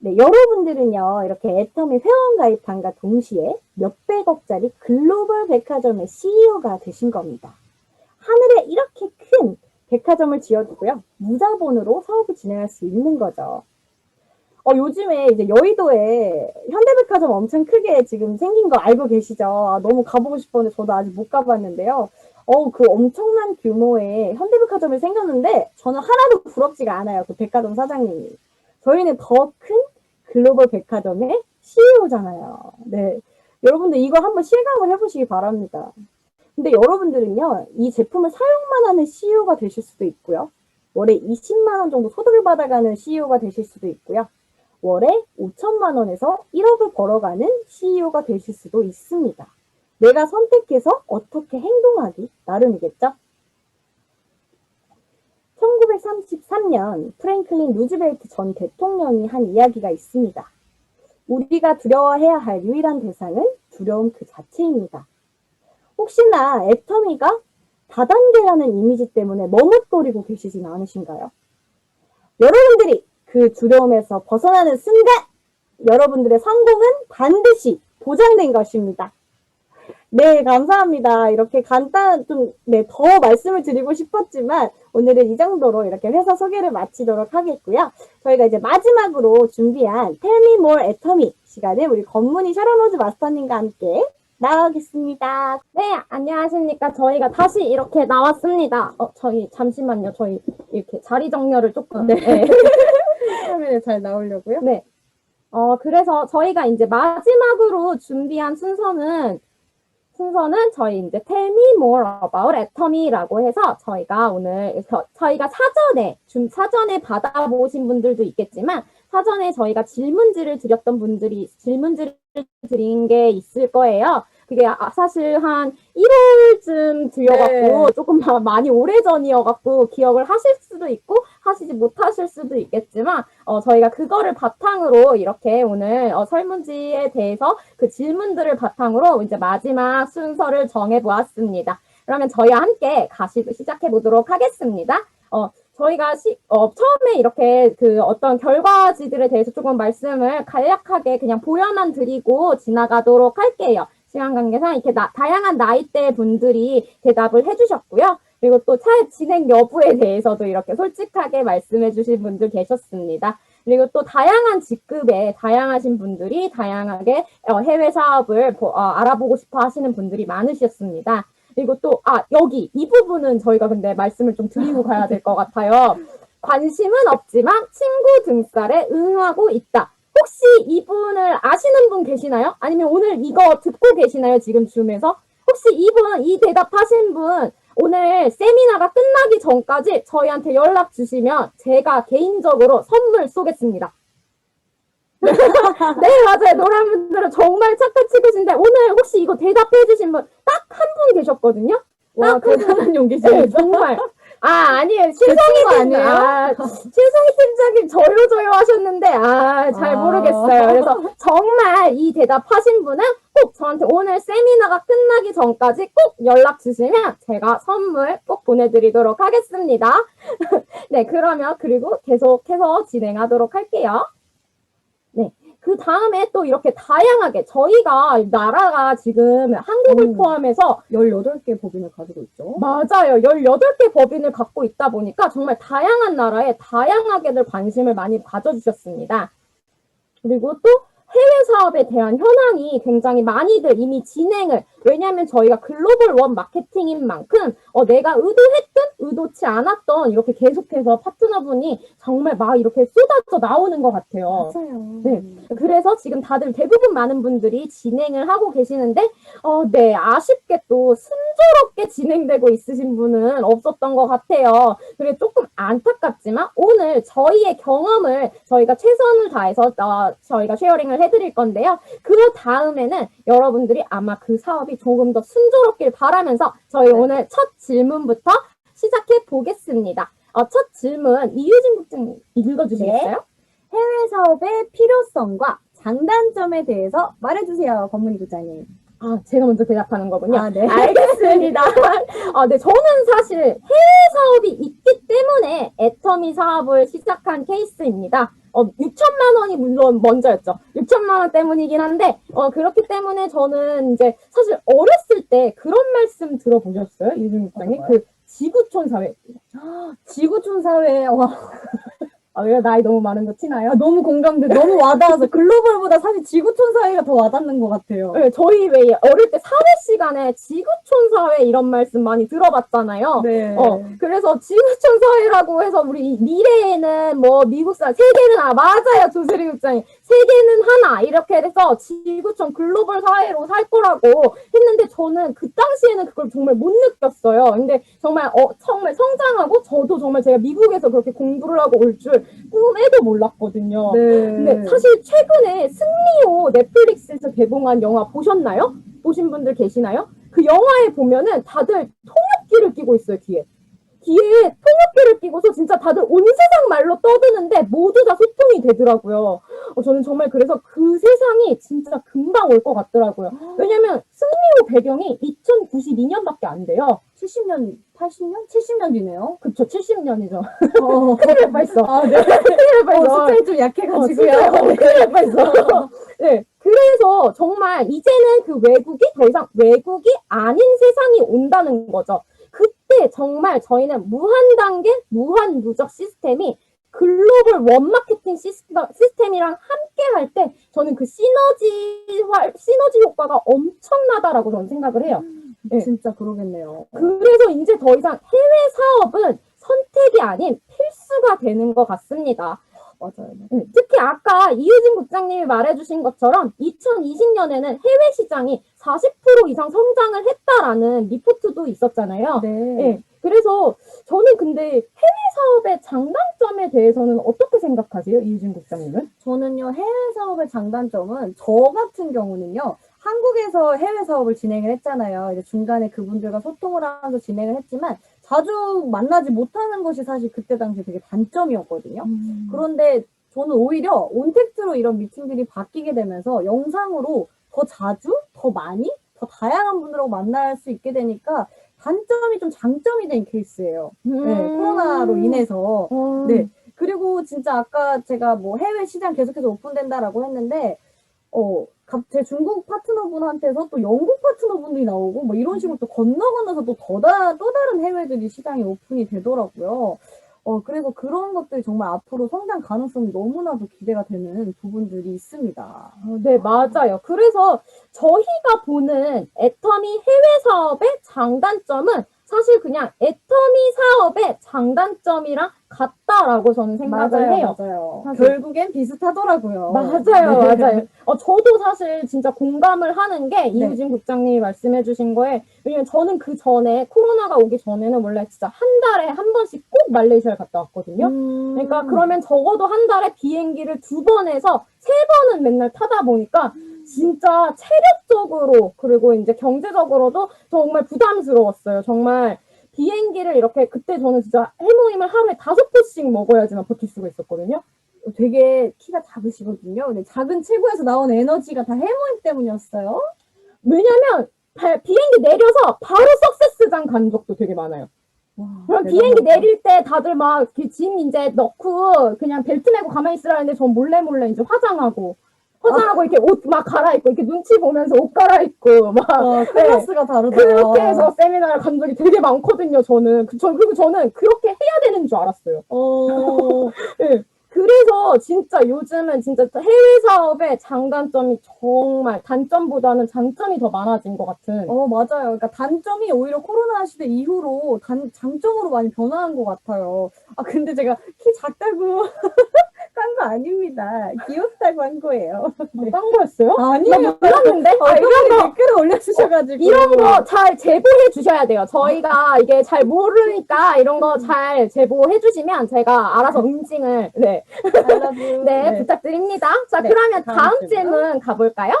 네, 여러분들은요, 이렇게 애터미 회원 가입함과 동시에 몇백억짜리 글로벌 백화점의 CEO가 되신 겁니다. 하늘에 이렇게 큰 백화점을 지어두고요, 무자본으로 사업을 진행할 수 있는 거죠. 요즘에 이제 여의도에 현대백화점 엄청 크게 지금 생긴 거 알고 계시죠? 너무 가보고 싶었는데 저도 아직 못 가봤는데요. 그 엄청난 규모의 현대백화점이 생겼는데 저는 하나도 부럽지가 않아요. 그 백화점 사장님이. 저희는 더 큰 글로벌 백화점의 CEO잖아요. 네. 여러분들 이거 한번 실감을 해보시기 바랍니다. 근데 여러분들은요, 이 제품을 사용만 하는 CEO가 되실 수도 있고요. 월에 20만 원 정도 소득을 받아가는 CEO가 되실 수도 있고요. 월에 5천만 원에서 1억을 벌어가는 CEO가 되실 수도 있습니다. 내가 선택해서 어떻게 행동하기 나름이겠죠? 1933년 프랭클린 루즈벨트 전 대통령이 한 이야기가 있습니다. 우리가 두려워해야 할 유일한 대상은 두려움 그 자체입니다. 혹시나 애터미가 다단계라는 이미지 때문에 머뭇거리고 계시진 않으신가요? 여러분들이 그 두려움에서 벗어나는 순간 여러분들의 성공은 반드시 보장된 것입니다. 네, 감사합니다. 이렇게 간단, 더 말씀을 드리고 싶었지만, 오늘은 이 정도로 이렇게 회사 소개를 마치도록 하겠고요. 저희가 이제 마지막으로 준비한 Tell Me More Atomy 시간에 우리 건문희 샤론로즈 마스터님과 함께 나가겠습니다. 네, 안녕하십니까. 저희가 다시 이렇게 나왔습니다. 저희, 잠시만요. 저희 이렇게 자리 정렬을 조금. 네. 화면에 잘 나오려고요. 네. 그래서 저희가 이제 마지막으로 준비한 순서는 저희 이제 Tell Me More About Atomy라고 해서 저희가 오늘 저희가 사전에 받아보신 분들도 있겠지만 사전에 저희가 질문지를 드린 게 있을 거예요. 그게 사실 한 1월쯤 드려갖고 네. 조금 많이 오래전이어갖고 기억을 하실 수도 있고 하시지 못하실 수도 있겠지만 저희가 그거를 바탕으로 이렇게 오늘 설문지에 대해서 그 질문들을 바탕으로 이제 마지막 순서를 정해보았습니다. 그러면 저희와 함께 시작해 보도록 하겠습니다. 저희가 처음에 이렇게 그 어떤 결과지들에 대해서 조금 말씀을 간략하게 그냥 보여만 드리고 지나가도록 할게요. 시간 관계상 이렇게 다양한 나이대 분들이 대답을 해주셨고요. 그리고 또 차의 진행 여부에 대해서도 이렇게 솔직하게 말씀해 주신 분들 계셨습니다. 그리고 또 다양한 직급에 다양하신 분들이 다양하게 해외 사업을 알아보고 싶어 하시는 분들이 많으셨습니다. 그리고 또 여기 이 부분은 저희가 근데 말씀을 좀 드리고 가야 될 것 같아요. 관심은 없지만 친구 등살에 응하고 있다. 혹시 이분을 아시는 분 계시나요? 아니면 오늘 이거 듣고 계시나요? 지금 줌에서? 혹시 이 대답하신 분 오늘 세미나가 끝나기 전까지 저희한테 연락 주시면 제가 개인적으로 선물 쏘겠습니다. 네, 맞아요. 노란 분들은 정말 착한 친구신데 오늘 혹시 이거 대답해 주신 분 딱 한 분 계셨거든요. 와, 대단한 용기세요. 네, 정말. 아니에요. 신성희 팀장님 저요 하셨는데 잘 모르겠어요. 그래서 정말 이 대답하신 분은 꼭 저한테 오늘 세미나가 끝나기 전까지 꼭 연락 주시면 제가 선물 꼭 보내드리도록 하겠습니다. 네, 그러면 그리고 계속해서 진행하도록 할게요. 네. 그 다음에 또 이렇게 다양하게 저희가 나라가 지금 한국을 포함해서 18개 법인을 가지고 있죠. 맞아요. 18개 법인을 갖고 있다 보니까 정말 다양한 나라에 다양하게들 관심을 많이 가져주셨습니다. 그리고 또 해외 사업에 대한 현황이 굉장히 많이들 이미 진행을, 왜냐하면 저희가 글로벌 원 마케팅인 만큼 내가 의도했든 의도치 않았던 이렇게 계속해서 파트너분이 정말 막 이렇게 쏟아져 나오는 것 같아요. 맞아요. 네. 그래서 지금 다들 대부분 많은 분들이 진행을 하고 계시는데, 네. 아쉽게 또 순조롭게 진행되고 있으신 분은 없었던 것 같아요. 그래 조금 안타깝지만 오늘 저희의 경험을 저희가 최선을 다해서 저희가 쉐어링을 해드릴 건데요. 그 다음에는 여러분들이 아마 그 사업이 조금 더 순조롭길 바라면서 저희 오늘 첫 질문부터 시작해 보겠습니다. 첫 질문 이유진 국장님 읽어주시겠어요? 해외 사업의 필요성과 장단점에 대해서 말해주세요, 건문희 국장님. 제가 먼저 대답하는 거군요. 네. 알겠습니다. 네, 저는 사실 해외 사업이 있기 때문에 애터미 사업을 시작한 케이스입니다. 6천만 원이 물론 먼저였죠. 6천만 원 때문이긴 한데, 그렇기 때문에 저는 이제 사실 어렸을 때 그런 말씀 들어보셨어요? 이준 국장님? 그 지구촌 사회. 지구촌 사회에, 왜 나이 너무 많은 거 티나요? 너무 공감돼. 너무 와닿아서 글로벌보다 사실 지구촌 사회가 더 와닿는 것 같아요. 네, 저희 왜 어릴 때 사회 시간에 지구촌 사회 이런 말씀 많이 들어봤잖아요. 네. 그래서 지구촌 사회라고 해서 우리 미래에는 뭐 미국 세계는 맞아요, 조세리 국장님. 세계는 하나 이렇게 해서 지구촌 글로벌 사회로 살 거라고 했는데 저는 그 당시에는 그걸 정말 못 느꼈어요. 근데 정말 정말 성장하고 저도 정말 제가 미국에서 그렇게 공부를 하고 올 줄 꿈에도 몰랐거든요. 네. 근데 사실 최근에 승리호 넷플릭스에서 개봉한 영화 보셨나요? 보신 분들 계시나요? 그 영화에 보면은 다들 통역기를 끼고 있어요, 뒤에 통역기를 끼고서 진짜 다들 온 세상 말로 떠드는데 모두 다 소통이 되더라고요. 저는 정말 그래서 그 세상이 진짜 금방 올 것 같더라고요. 왜냐면 승리호 배경이 2092년밖에 안 돼요. 70년, 80년, 70년 뒤네요. 그쵸, 70년이죠. 어, 큰일 날 뻔했어. 아, 네. 큰일 날 뻔했어. 숫자이 좀 약해가지고요. 큰일 날 뻔했어. 네. 그래서 정말 이제는 그 외국이 더 이상 외국이 아닌 세상이 온다는 거죠. 그때 정말 저희는 무한 단계, 무한 누적 시스템이 글로벌 원마케팅 시스템이랑 함께 할 때 저는 그 시너지 효과가 엄청나다라고 저는 생각을 해요. 네. 진짜 그러겠네요. 그래서 이제 더 이상 해외 사업은 선택이 아닌 필수가 되는 것 같습니다. 맞아요. 특히 아까 이유진 국장님이 말해주신 것처럼 2020년에는 해외 시장이 40% 이상 성장을 했다라는 리포트도 있었잖아요. 네. 네. 그래서 저는 근데 해외 사업의 장단점에 대해서는 어떻게 생각하세요, 이유진 국장님은? 저는요, 해외 사업의 장단점은 저 같은 경우는요, 한국에서 해외 사업을 진행을 했잖아요. 이제 중간에 그분들과 소통을 하면서 진행을 했지만 자주 만나지 못하는 것이 사실 그때 당시에 되게 단점이었거든요. 그런데 저는 오히려 온택트로 이런 미팅들이 바뀌게 되면서 영상으로 더 자주, 더 많이, 더 다양한 분들하고 만날 수 있게 되니까 단점이 좀 장점이 된 케이스예요. 네, 코로나로 인해서. 네. 그리고 진짜 아까 제가 뭐 해외 시장 계속해서 오픈된다라고 했는데, 제 중국 파트너분한테서 또 영국 파트너분들이 나오고, 뭐 이런 식으로 또 건너서 또 다른 해외들이 시장이 오픈이 되더라고요. 그래서 그런 것들이 정말 앞으로 성장 가능성이 너무나도 기대가 되는 부분들이 있습니다. 네, 맞아요. 그래서 저희가 보는 애터미 해외 사업의 장단점은 사실 그냥 애터미 사업의 장단점이랑 같다라고 저는 생각을 해요. 맞아요. 사실. 결국엔 비슷하더라고요. 맞아요, 네. 맞아요. 저도 사실 진짜 공감을 하는 게 이유진 국장님이 말씀해 주신 거에, 왜냐면 저는 그 전에, 코로나가 오기 전에는 원래 진짜 한 달에 한 번씩 꼭 말레이시아를 갔다 왔거든요. 그러니까 그러면 적어도 한 달에 비행기를 2번에서 3번은 맨날 타다 보니까 진짜 체력적으로 그리고 이제 경제적으로도 정말 부담스러웠어요. 정말 비행기를 이렇게, 그때 저는 진짜 해모임을 하루에 5포씩 먹어야지만 버틸 수가 있었거든요. 되게 키가 작으시거든요. 근데 작은 체구에서 나온 에너지가 다 해모임 때문이었어요. 왜냐면 비행기 내려서 바로 석세스장 간 적도 되게 많아요. 그럼 비행기 내릴 때 다들 막 짐 이제 넣고 그냥 벨트 메고 가만히 있으라는데 전 몰래 이제 화장하고 이렇게 옷 막 갈아입고 이렇게 눈치 보면서 옷 갈아입고 막 클래스가 다르더라고요. 그렇게 해서 세미나를 간 적이 되게 많거든요. 그리고 저는 그렇게 해야 되는 줄 알았어요. 네. 그래서 진짜 요즘은 진짜 해외 사업의 장단점이 정말 단점보다는 장점이 더 많아진 것 같은. 맞아요. 그러니까 단점이 오히려 코로나 시대 이후로 장점으로 많이 변화한 것 같아요. 근데 제가 키 작다고 깐 거 아닙니다. 귀엽다고 한 거예요. 딴 거였어요? 아니에요. 몰랐는데? 이런 거 댓글을 올려주셔가지고. 이런 거 잘 제보해 주셔야 돼요. 저희가 이게 잘 모르니까 이런 거 잘 제보해 주시면 제가 알아서 응징을 네, 부탁드립니다. 자, 네, 그러면 다음 다음 질문 가볼까요?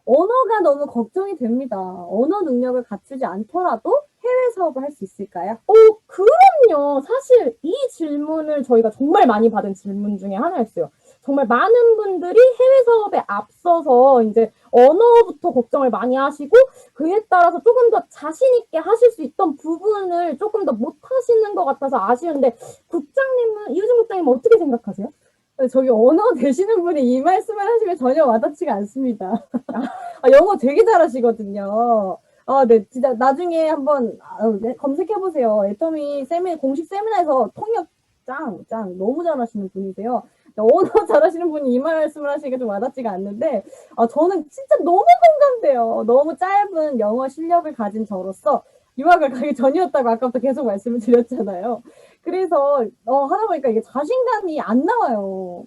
언어가 너무 걱정이 됩니다. 언어 능력을 갖추지 않더라도 해외 사업을 할 수 있을까요? 그럼요. 사실 이 질문을 저희가 정말 많이 받은 질문 중에 하나였어요. 정말 많은 분들이 해외 사업에 앞서서 이제 언어부터 걱정을 많이 하시고 그에 따라서 조금 더 자신 있게 하실 수 있던 부분을 조금 더 못 하시는 것 같아서 아쉬운데 이유진 국장님은 어떻게 생각하세요? 저기 언어 되시는 분이 이 말씀을 하시면 전혀 와닿지가 않습니다. 영어 되게 잘하시거든요. 네, 진짜 나중에 한번 검색해보세요. 애터미 공식 세미나에서 통역 짱 너무 잘하시는 분이세요. 언어 잘하시는 분이 이 말씀을 하시니까 좀 와닿지가 않는데 저는 진짜 너무 공감돼요. 너무 짧은 영어 실력을 가진 저로서 유학을 가기 전이었다고 아까부터 계속 말씀을 드렸잖아요. 그래서 하다 보니까 이게 자신감이 안 나와요.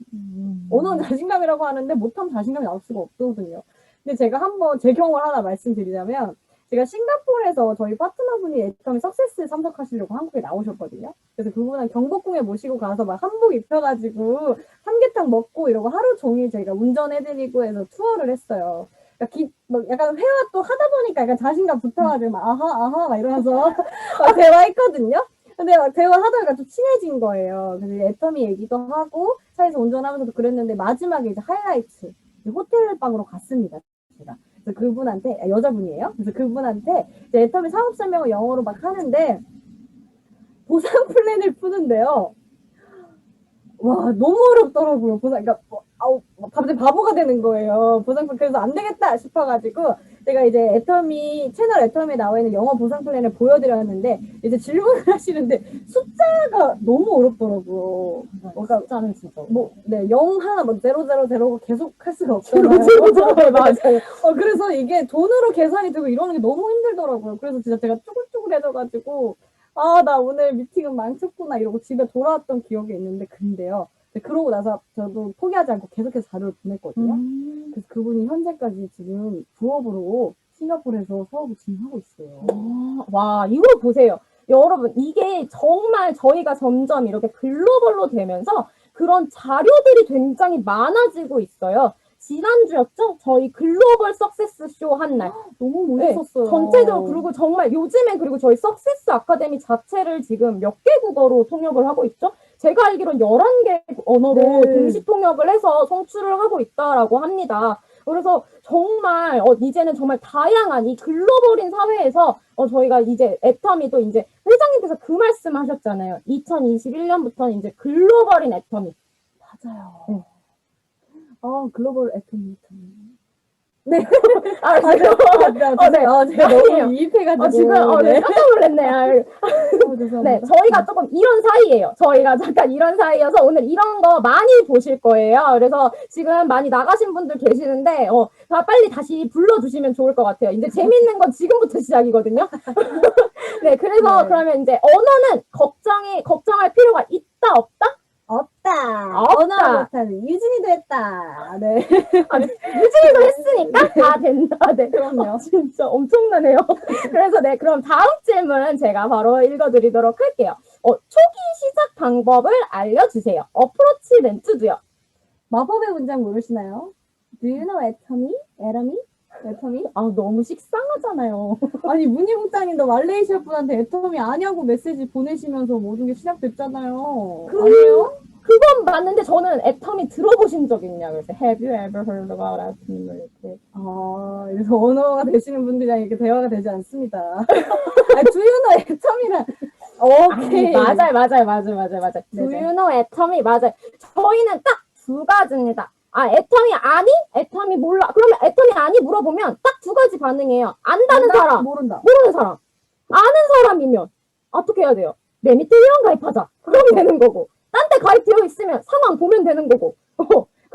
언어는 자신감이라고 하는데 못하면 자신감이 나올 수가 없거든요. 근데 제가 한번 제 경험을 하나 말씀드리자면 제가 싱가포르에서 저희 파트너분이 애터미 석세스에 참석하시려고 한국에 나오셨거든요. 그래서 그분은 경복궁에 모시고 가서 막 한복 입혀가지고 삼계탕 먹고 이러고 하루 종일 저희가 운전해드리고 해서 투어를 했어요. 그러니까 약간 회화 또 하다 보니까 약간 자신감 붙어가지고 막 아하 막 이러면서 대화했거든요. 근데 막 대화하다가 좀 친해진 거예요. 그래서 애터미 얘기도 하고 차에서 운전하면서도 그랬는데 마지막에 이제 하이라이트 호텔 방으로 갔습니다. 제가 그래서 그분한테 여자분이에요. 그래서 그분한테 이제 애터미 사업 설명을 영어로 막 하는데 보상 플랜을 푸는데요. 와 너무 어렵더라고요. 그러니까 갑자기 바보가 되는 거예요. 보상 플랜 그래서 안 되겠다 싶어가지고 제가 이제 애터미 채널 애터미에 나와 있는 영어 보상 플랜을 보여드렸는데 이제 질문을 하시는데 숫자가 너무 어렵더라고요. 그러니까 숫자는 진짜. 네, 0 하나, 000 계속 할 수가 제로, 없잖아요. 제로, 제로. 맞아요. 그래서 이게 돈으로 계산이 되고 이러는 게 너무 힘들더라고요. 그래서 진짜 제가 쭈글쭈글해져가지고, 나 오늘 미팅은 망쳤구나, 이러고 집에 돌아왔던 기억이 있는데, 근데요. 그러고 나서 저도 포기하지 않고 계속해서 자료를 보냈거든요. 그래서 그분이 현재까지 지금 부업으로 싱가포르에서 사업을 진행하고 있어요. 와, 이거 보세요. 여러분, 이게 정말 저희가 점점 이렇게 글로벌로 되면서 그런 자료들이 굉장히 많아지고 있어요. 지난주였죠? 저희 글로벌 석세스 쇼 한 날. 너무 네, 멋있었어요. 전체적으로 그리고 정말 요즘엔 그리고 저희 석세스 아카데미 자체를 지금 몇 개 국어로 통역을 하고 있죠? 제가 알기로는 11개 언어로 네. 동시 통역을 해서 송출을 하고 있다라고 합니다. 그래서 정말 이제는 정말 다양한 이 글로벌인 사회에서 저희가 이제 애터미도 이제 회장님께서 그 말씀 하셨잖아요. 2021년부터는 이제 글로벌인 애터미. 맞아요. 네. 글로벌 애터미. 네. 네. 네. 제가 너무 이입해가지고. 지금 네, 깜짝 놀랐네. 죄송합니다. 네, 저희가 조금 이런 사이예요. 저희가 잠깐 이런 사이여서 오늘 이런 거 많이 보실 거예요. 그래서 지금 많이 나가신 분들 계시는데 빨리 다시 불러주시면 좋을 것 같아요. 이제 재밌는 건 지금부터 시작이거든요. 네, 그래서 네. 그러면 이제 언어는 걱정할 필요가 있다 없다? 없다. 없다. 언어 못하는 유진이도 했다. 네. 유진이도 했으니까 다 된다. 네, 그럼요. 진짜 엄청나네요. 그래서 네, 그럼 다음 질문 제가 바로 읽어드리도록 할게요. 초기 시작 방법을 알려주세요. 어프로치 멘트도요. 마법의 문장 모르시나요? Do you know 애터미? 애터미? 애터미? 너무 식상하잖아요. 아니 문희국장님도 말레이시아 분한테 애터미 아냐고 메시지 보내시면서 모든 게 시작됐잖아요. 아니에요? 그건 맞는데 저는 애터미 들어보신 적 있냐 그래서 Have you ever heard about 애터미? 이렇게. 그래서 언어가 되시는 분들이랑 이렇게 대화가 되지 않습니다. Do you know 애터미란 오케이. 맞아요. Do 네네. you know 애터미? 맞아요. 저희는 딱 두 가지입니다. 애터미 아니? 애터미 몰라. 그러면 애터미 아니 물어보면 딱 두 가지 반응이에요. 안다는 사람, 모른다. 모르는 사람. 아는 사람이면 어떻게 해야 돼요? 내 밑에 회원 가입하자. 그러면 되는 거고. 딴 데 가입되어 있으면 상황 보면 되는 거고.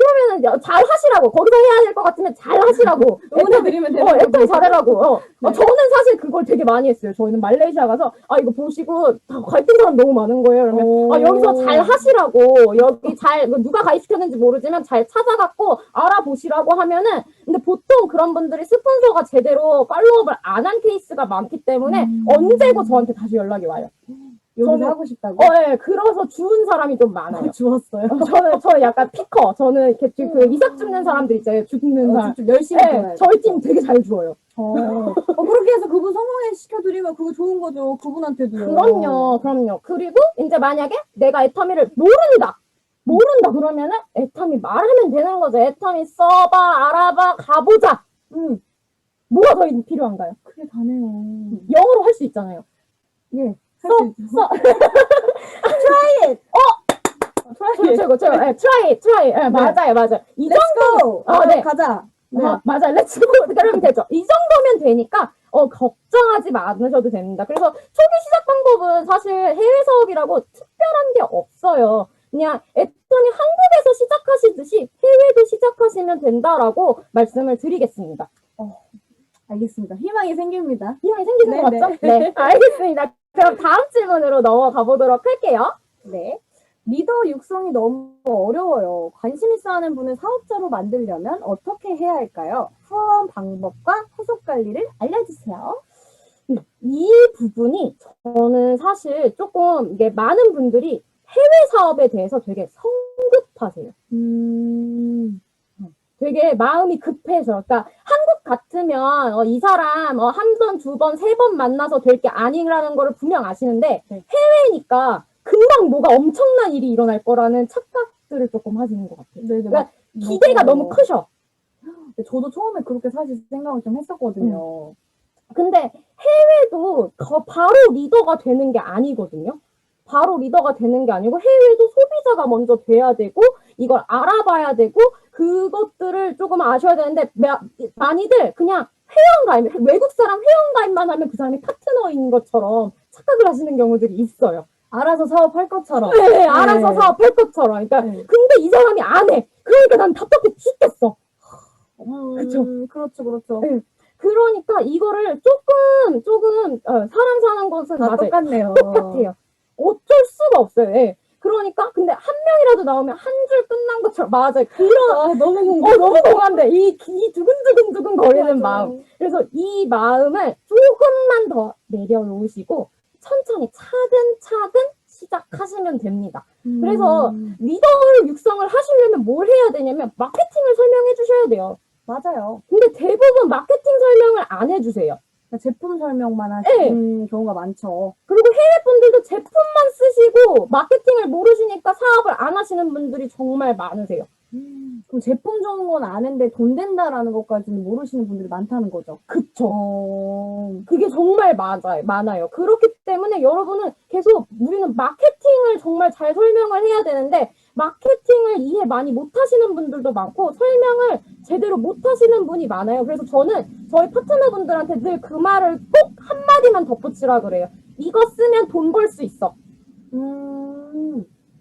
그러면은 잘 하시라고. 거기서 해야 될 것 같으면 잘 하시라고. 응원해드리면 되는 거고. 애터미 잘해라고. 네. 저는 사실 그걸 되게 많이 했어요. 저희는 말레이시아 가서 이거 보시고 다 가입된 사람 너무 많은 거예요. 그러면 여기서 잘 하시라고. 여기 잘 누가 가입시켰는지 모르지만 잘 찾아갖고 알아보시라고 하면은 근데 보통 그런 분들이 스폰서가 제대로 팔로우업을 안 한 케이스가 많기 때문에 언제고 저한테 다시 연락이 와요. 여기서 저는- 하고 싶다고? 네, 그래서 주운 사람이 좀 많아요. 주웠어요. 저는 약간 피커. 저는 이렇게 그 이삭 줍는 사람들 있잖아요. 줍는 사람. 좀 열심히 네, 들어야죠. 저희 팀 되게 잘 주어요. 그렇게 해서 그분 성공해 시켜드리면 그거 좋은 거죠. 그분한테도요. 그럼요. 그리고 이제 만약에 내가 애터미를 모른다 그러면은 애터미 말하면 되는 거죠. 애터미 써봐, 알아봐, 가보자. 뭐가 더 필요한가요? 그게 다네요. 영어로 할 수 있잖아요. 예. 할 수 있죠. 그렇죠. try. 네, 맞아요. 이 정도. 렛츠고! 네. 가자. 네. 맞아요. 렛츠고. 그러면 되죠. 이 정도면 되니까 걱정하지 않으셔도 됩니다. 그래서 초기 시작 방법은 사실 해외 사업이라고 특별한 게 없어요. 그냥 애터미 한국에서 시작하시듯이 해외도 시작하시면 된다라고 말씀을 드리겠습니다. 알겠습니다. 희망이 생깁니다. 희망이 생기는 네, 거 맞죠? 네, 알겠습니다. 그럼 다음 질문으로 넘어가 보도록 할게요. 네. 리더 육성이 너무 어려워요. 관심 있어 하는 분을 사업자로 만들려면 어떻게 해야 할까요? 후원 방법과 후속 관리를 알려주세요. 이 부분이 저는 사실 조금 이게 많은 분들이 해외 사업에 대해서 되게 성급하세요. 되게 마음이 급해서. 그러니까 한국 같으면 이 사람 한 번, 두 번, 세 번 만나서 될 게 아니라는 거를 분명 아시는데 네. 해외니까 금방 뭐가 엄청난 일이 일어날 거라는 착각들을 조금 하시는 것 같아요. 네, 그러니까 기대가 너무 크셔. 근데 저도 처음에 그렇게 사실 생각을 좀 했었거든요. 근데 해외도 바로 리더가 되는 게 아니거든요. 바로 리더가 되는 게 아니고 해외도 소비자가 먼저 돼야 되고 이걸 알아봐야 되고 그것들을 조금 아셔야 되는데 많이들 그냥 회원가입, 외국 사람 회원가입만 하면 그 사람이 파트너인 것처럼 착각을 하시는 경우들이 있어요. 알아서 사업할 것처럼. 네, 알아서 사업할 것처럼. 그러니까 네. 근데 이 사람이 안 해. 그러니까 난 답답해 죽겠어. 그쵸. 그렇죠, 그렇죠. 네. 그러니까 이거를 조금 사람 사는 것은 다 맞아요. 똑같네요. 똑같아요. 어쩔 수가 없어요. 예. 그러니까 근데 한 명이라도 나오면 한 줄 끝난 것처럼 맞아요. 그런 아, 너무 궁금해. 너무 공감돼. 이 두근두근 거리는 맞아. 마음. 그래서 이 마음을 조금만 더 내려놓으시고 천천히 차근차근 시작하시면 됩니다. 그래서 리더를 육성을 하시려면 뭘 해야 되냐면 마케팅을 설명해 주셔야 돼요. 맞아요. 근데 대부분 마케팅 설명을 안 해주세요. 제품 설명만 하시는 네. 경우가 많죠. 그리고 해외 분들도 제품만 쓰시고 마케팅을 모르시니까 사업을 안 하시는 분들이 정말 많으세요. 그럼 제품 좋은 건 아는데 돈 된다라는 것까지는 모르시는 분들이 많다는 거죠. 그쵸. 그게 정말 많아요. 그렇기 때문에 여러분은 계속 우리는 마케팅을 정말 잘 설명을 해야 되는데 마케팅을 이해 많이 못 하시는 분들도 많고 설명을 제대로 못 하시는 분이 많아요. 그래서 저는 저희 파트너분들한테 늘 그 말을 꼭 한마디만 덧붙이라 그래요. 이거 쓰면 돈 벌 수 있어.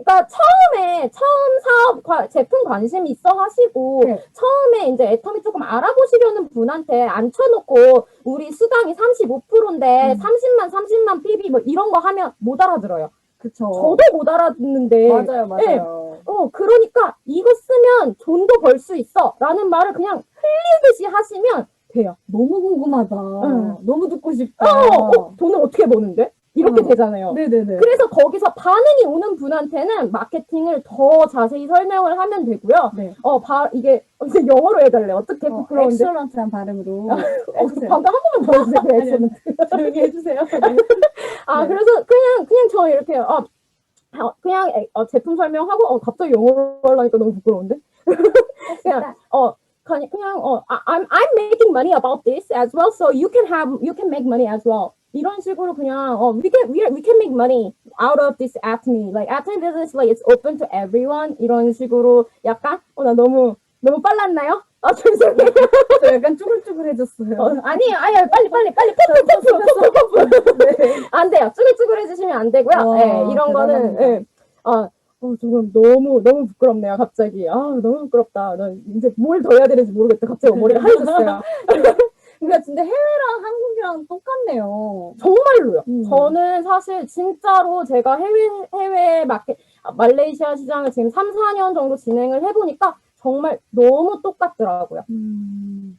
그러니까 처음 사업 제품 관심 있어 하시고 네. 처음에 이제 애터미 조금 알아보시려는 분한테 앉혀놓고 우리 수당이 35%인데 30만 PB 뭐 이런 거 하면 못 알아들어요. 그쵸. 저도 못 알아듣는데 맞아요. 그러니까 이거 쓰면 돈도 벌 수 있어 라는 말을 그냥 흘리듯이 하시면 돼요. 너무 궁금하다. 응. 너무 듣고 싶다. 돈을 어떻게 버는데? 이렇게 되잖아요. 네네네. 그래서 거기서 반응이 오는 분한테는 마케팅을 더 자세히 설명을 하면 되고요. 네. 이게 이제 영어로 해달래. 어떻게 부끄러운데? 엑셀런트한 발음으로 해주세요. 방금 한 번만 더 해주세요. 그 엑셀런트. 조용히 해주세요. 네. 그래서 그냥 저 이렇게 그냥 제품 설명하고 갑자기 영어로 하려니까 너무 부끄러운데? 그냥 I'm making money about this as well, so you can make money as well. 이런 식으로 그냥 we can make money out of this Atomy. Like Atomy business, like it's open to everyone. 이런 식으로 약간 나 너무 빨랐나요? 죄송해요. 저 약간 쭈글쭈글해졌어요. 아니에요. 빨리 안 돼요. 쭈글쭈글해주시면 안 되고요. 네, 이런 거는 지금 너무 부끄럽네요. 갑자기 너무 부끄럽다. 나 이제 뭘 더 해야 되는지 모르겠다. 갑자기 머리가 하얘졌어요. 그러니까 진짜 해외랑 한국이랑 똑같네요. 정말로요. 저는 사실 진짜로 제가 해외 말레이시아 시장을 지금 3, 4년 정도 진행을 해보니까 정말 너무 똑같더라고요.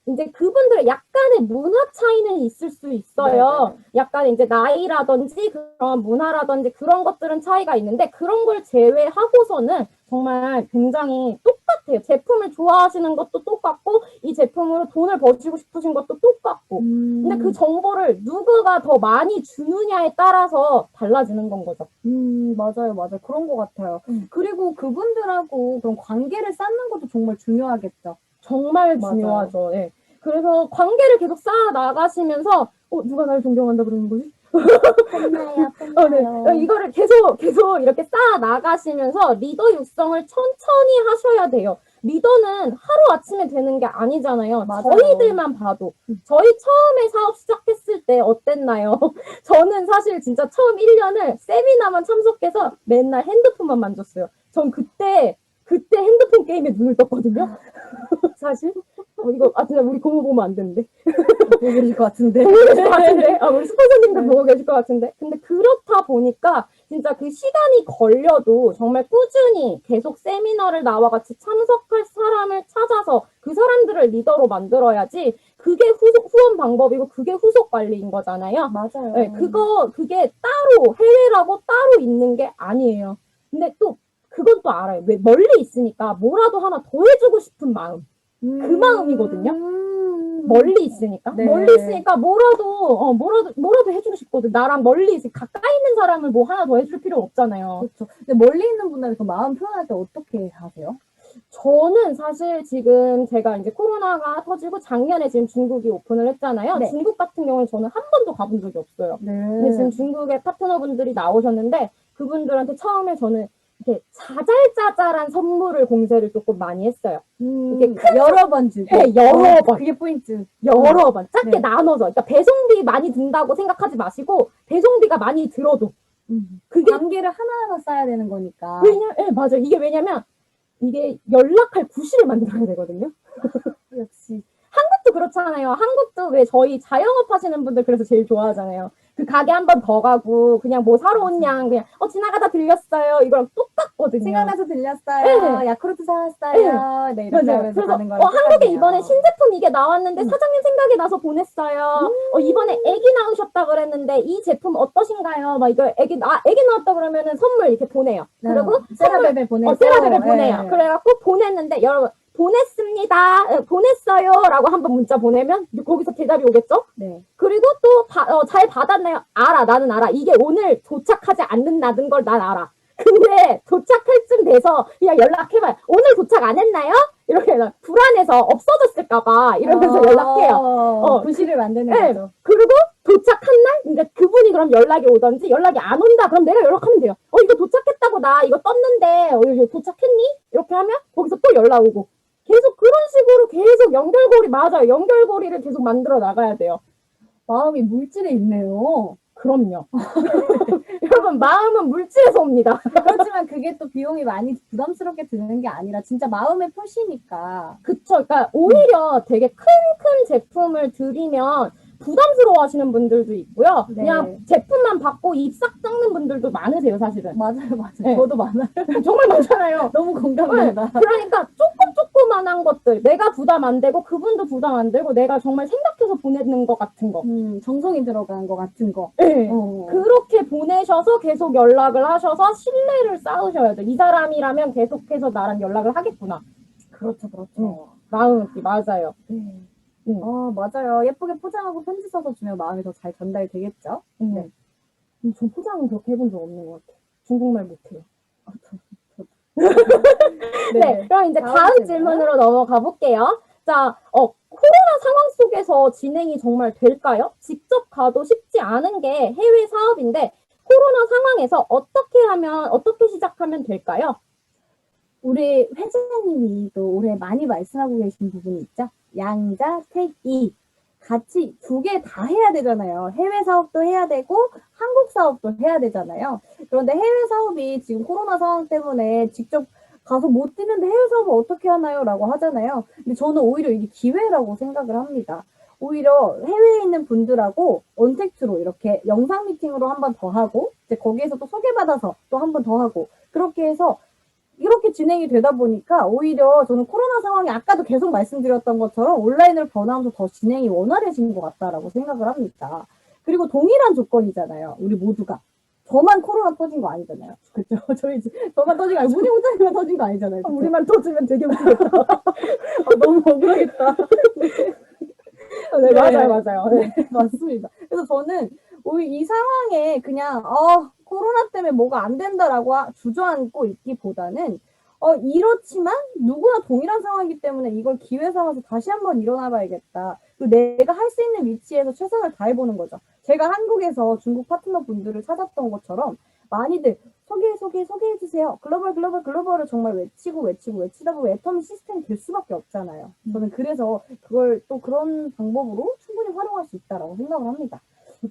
이제 그분들의 약간의 문화 차이는 있을 수 있어요. 네네. 약간 이제 나이라든지 그런 문화라든지 그런 것들은 차이가 있는데 그런 걸 제외하고서는 정말 굉장히 똑같아요. 제품을 좋아하시는 것도 똑같고 이 제품으로 돈을 버시고 싶으신 것도 똑같고 근데 그 정보를 누구가 더 많이 주느냐에 따라서 달라지는 건 거죠. 맞아요. 그런 것 같아요. 그리고 그분들하고 그런 관계를 쌓는 것도 정말 중요하겠죠. 정말 맞아요. 중요하죠. 네. 그래서 관계를 계속 쌓아 나가시면서 누가 나를 존경한다 그러는 거지? 혼나요. 네. 이거를 계속 이렇게 쌓아 나가시면서 리더 육성을 천천히 하셔야 돼요. 리더는 하루아침에 되는 게 아니잖아요. 맞아요. 저희들만 봐도. 저희 처음에 사업 시작했을 때 어땠나요? 저는 사실 진짜 처음 1년을 세미나만 참석해서 맨날 핸드폰만 만졌어요. 전 그때 핸드폰 게임에 눈을 떴거든요. 사실. 이거 진짜 우리 고모 보면 안 되는데. 보고 계실 것 같은데. 보고 계실 것 같은데. 우리 스폰서님들 보고 계실 것 같은데. 근데 그렇다 보니까 진짜 그 시간이 걸려도 정말 꾸준히 계속 세미나를 나와 같이 참석할 사람을 찾아서 그 사람들을 리더로 만들어야지 그게 후원 방법이고 그게 후속 관리인 거잖아요. 맞아요. 네, 그게 따로 해외라고 따로 있는 게 아니에요. 근데 또 그건 또 알아요. 왜 멀리 있으니까 뭐라도 하나 더 해주고 싶은 마음. 그 마음이거든요. 멀리 있으니까. 네. 멀리 있으니까 뭐라도 해주고 싶거든. 나랑 멀리 가까이 있는 사람을 뭐 하나 더 해줄 필요 없잖아요. 그렇죠. 근데 멀리 있는 분들은 그 마음 표현할 때 어떻게 하세요? 저는 사실 지금 제가 이제 코로나가 터지고 작년에 지금 중국이 오픈을 했잖아요. 네. 중국 같은 경우는 저는 한 번도 가본 적이 없어요. 근데 네. 지금 중국의 파트너분들이 나오셨는데 그분들한테 처음에 저는 이렇게 자잘자잘한 선물을 공세를 조금 많이 했어요. 이게 여러 번 주고. 네, 여러 번. 그게 포인트. 여러 번 작게 네. 나눠서 그러니까 배송비 많이 든다고 생각하지 마시고 배송비가 많이 들어도 그게 관계를 하나하나 쌓아야 되는 거니까. 예, 맞아요. 이게 왜냐면 이게 연락할 구실을 만들어야 되거든요. 역시. 한국도 그렇잖아요. 한국도 왜 저희 자영업 하시는 분들 그래서 제일 좋아하잖아요. 그 가게 한 번 더 가고 그냥 뭐 사러 온 양 그냥 지나가다 들렸어요. 이거랑 똑같거든요. 생각나서 들렸어요. 네. 야쿠르트 사왔어요. 네, 이렇게 맞아요. 하면서 그래서 가는 거랑 한국에 똑같네요. 이번에 신제품 이게 나왔는데 사장님 생각이 나서 보냈어요. 이번에 애기 나오셨다 그랬는데 이 제품 어떠신가요? 막 이거 애기 나왔다 그러면은 선물 이렇게 보내요. 그리고 세라벨벨 보내고. 세라벨을 보내요. 네. 그래갖고 보냈는데 여러분 보냈습니다. 보냈어요. 라고 한번 문자 보내면 거기서 대답이 오겠죠? 네. 그리고 또 잘 받았나요? 알아. 나는 알아. 이게 오늘 도착하지 않는다는 걸 난 알아. 근데 도착할 쯤 돼서 그냥 연락해봐요. 오늘 도착 안 했나요? 이렇게 불안해서 없어졌을까봐 이러면서 연락해요. 구실을 만드는 네. 거죠. 그리고 도착한 날 이제 그분이 그럼 연락이 오던지 연락이 안 온다 그럼 내가 연락하면 돼요. 이거 도착했다고 나 이거 떴는데 이거 도착했니? 이렇게 하면 거기서 또 연락 오고 계속 그런 식으로 계속 연결고리 맞아요. 연결고리를 계속 만들어 나가야 돼요. 마음이 물질에 있네요. 그럼요. 여러분 마음은 물질에서 옵니다. 그렇지만 그게 또 비용이 많이 부담스럽게 드는 게 아니라 진짜 마음의 표시니까. 그쵸. 그러니까 오히려 되게 큰 제품을 드리면 부담스러워 하시는 분들도 있고요. 네. 그냥 제품만 받고 입 싹 썩는 분들도 많으세요, 사실은. 맞아요, 맞아요. 네. 저도 많아요. 정말 많잖아요. 너무 공감된다. 그러니까 조그만한 것들, 내가 부담 안 되고 그분도 부담 안 되고 내가 정말 생각해서 보내는 것 같은 거. 정성이 들어간 것 같은 거. 네. 어. 그렇게 보내셔서 계속 연락을 하셔서 신뢰를 쌓으셔야 돼. 이 사람이라면 계속해서 나랑 연락을 하겠구나. 그렇죠, 그렇죠. 마음이 맞아요. 네. 음. 맞아요. 예쁘게 포장하고 편지 써서 주면 마음이 더 잘 전달되겠죠? 네. 전 포장은 그렇게 해본 적 없는 것 같아요. 중국말 못해요. 네. 그럼 이제 다음 질문으로 넘어가 볼게요. 자, 코로나 상황 속에서 진행이 정말 될까요? 직접 가도 쉽지 않은 게 해외 사업인데 코로나 상황에서 어떻게 시작하면 될까요? 우리 회장님이 또 올해 많이 말씀하고 계신 부분이 있죠? 양자, 택이 같이 두 개 다 해야 되잖아요. 해외 사업도 해야 되고 한국 사업도 해야 되잖아요. 그런데 해외 사업이 지금 코로나 상황 때문에 직접 가서 못 뛰는데 해외 사업을 어떻게 하나요? 라고 하잖아요. 근데 저는 오히려 이게 기회라고 생각을 합니다. 오히려 해외에 있는 분들하고 언택트로 이렇게 영상 미팅으로 한 번 더 하고 이제 거기에서 또 소개받아서 또 한 번 더 하고 그렇게 해서 이렇게 진행이 되다 보니까 오히려 저는 코로나 상황이 아까도 계속 말씀드렸던 것처럼 온라인으로 변화하면서 더 진행이 원활해진 것 같다라고 생각을 합니다. 그리고 동일한 조건이잖아요. 우리 모두가. 저만 코로나 터진 거 아니잖아요. 그렇죠? 저만 터진 거 아니고 문희 원장님만 터진 거 아니잖아요. 그쵸? 우리만 터지면 되게 웃기겠다. 너무 억울하겠다. 네, 맞아요. 네. 네, 맞습니다. 그래서 저는 오히려 이 상황에 그냥 코로나 때문에 뭐가 안 된다라고 주저앉고 있기보다는 이렇지만 누구나 동일한 상황이기 때문에 이걸 기회 삼아서 다시 한번 일어나 봐야겠다. 그리고 내가 할 수 있는 위치에서 최선을 다해보는 거죠. 제가 한국에서 중국 파트너 분들을 찾았던 것처럼 많이들 소개해주세요. 글로벌을 정말 외치다 보면 애터미 시스템이 될 수밖에 없잖아요. 저는 그래서 그걸 또 그런 방법으로 충분히 활용할 수 있다라고 생각을 합니다.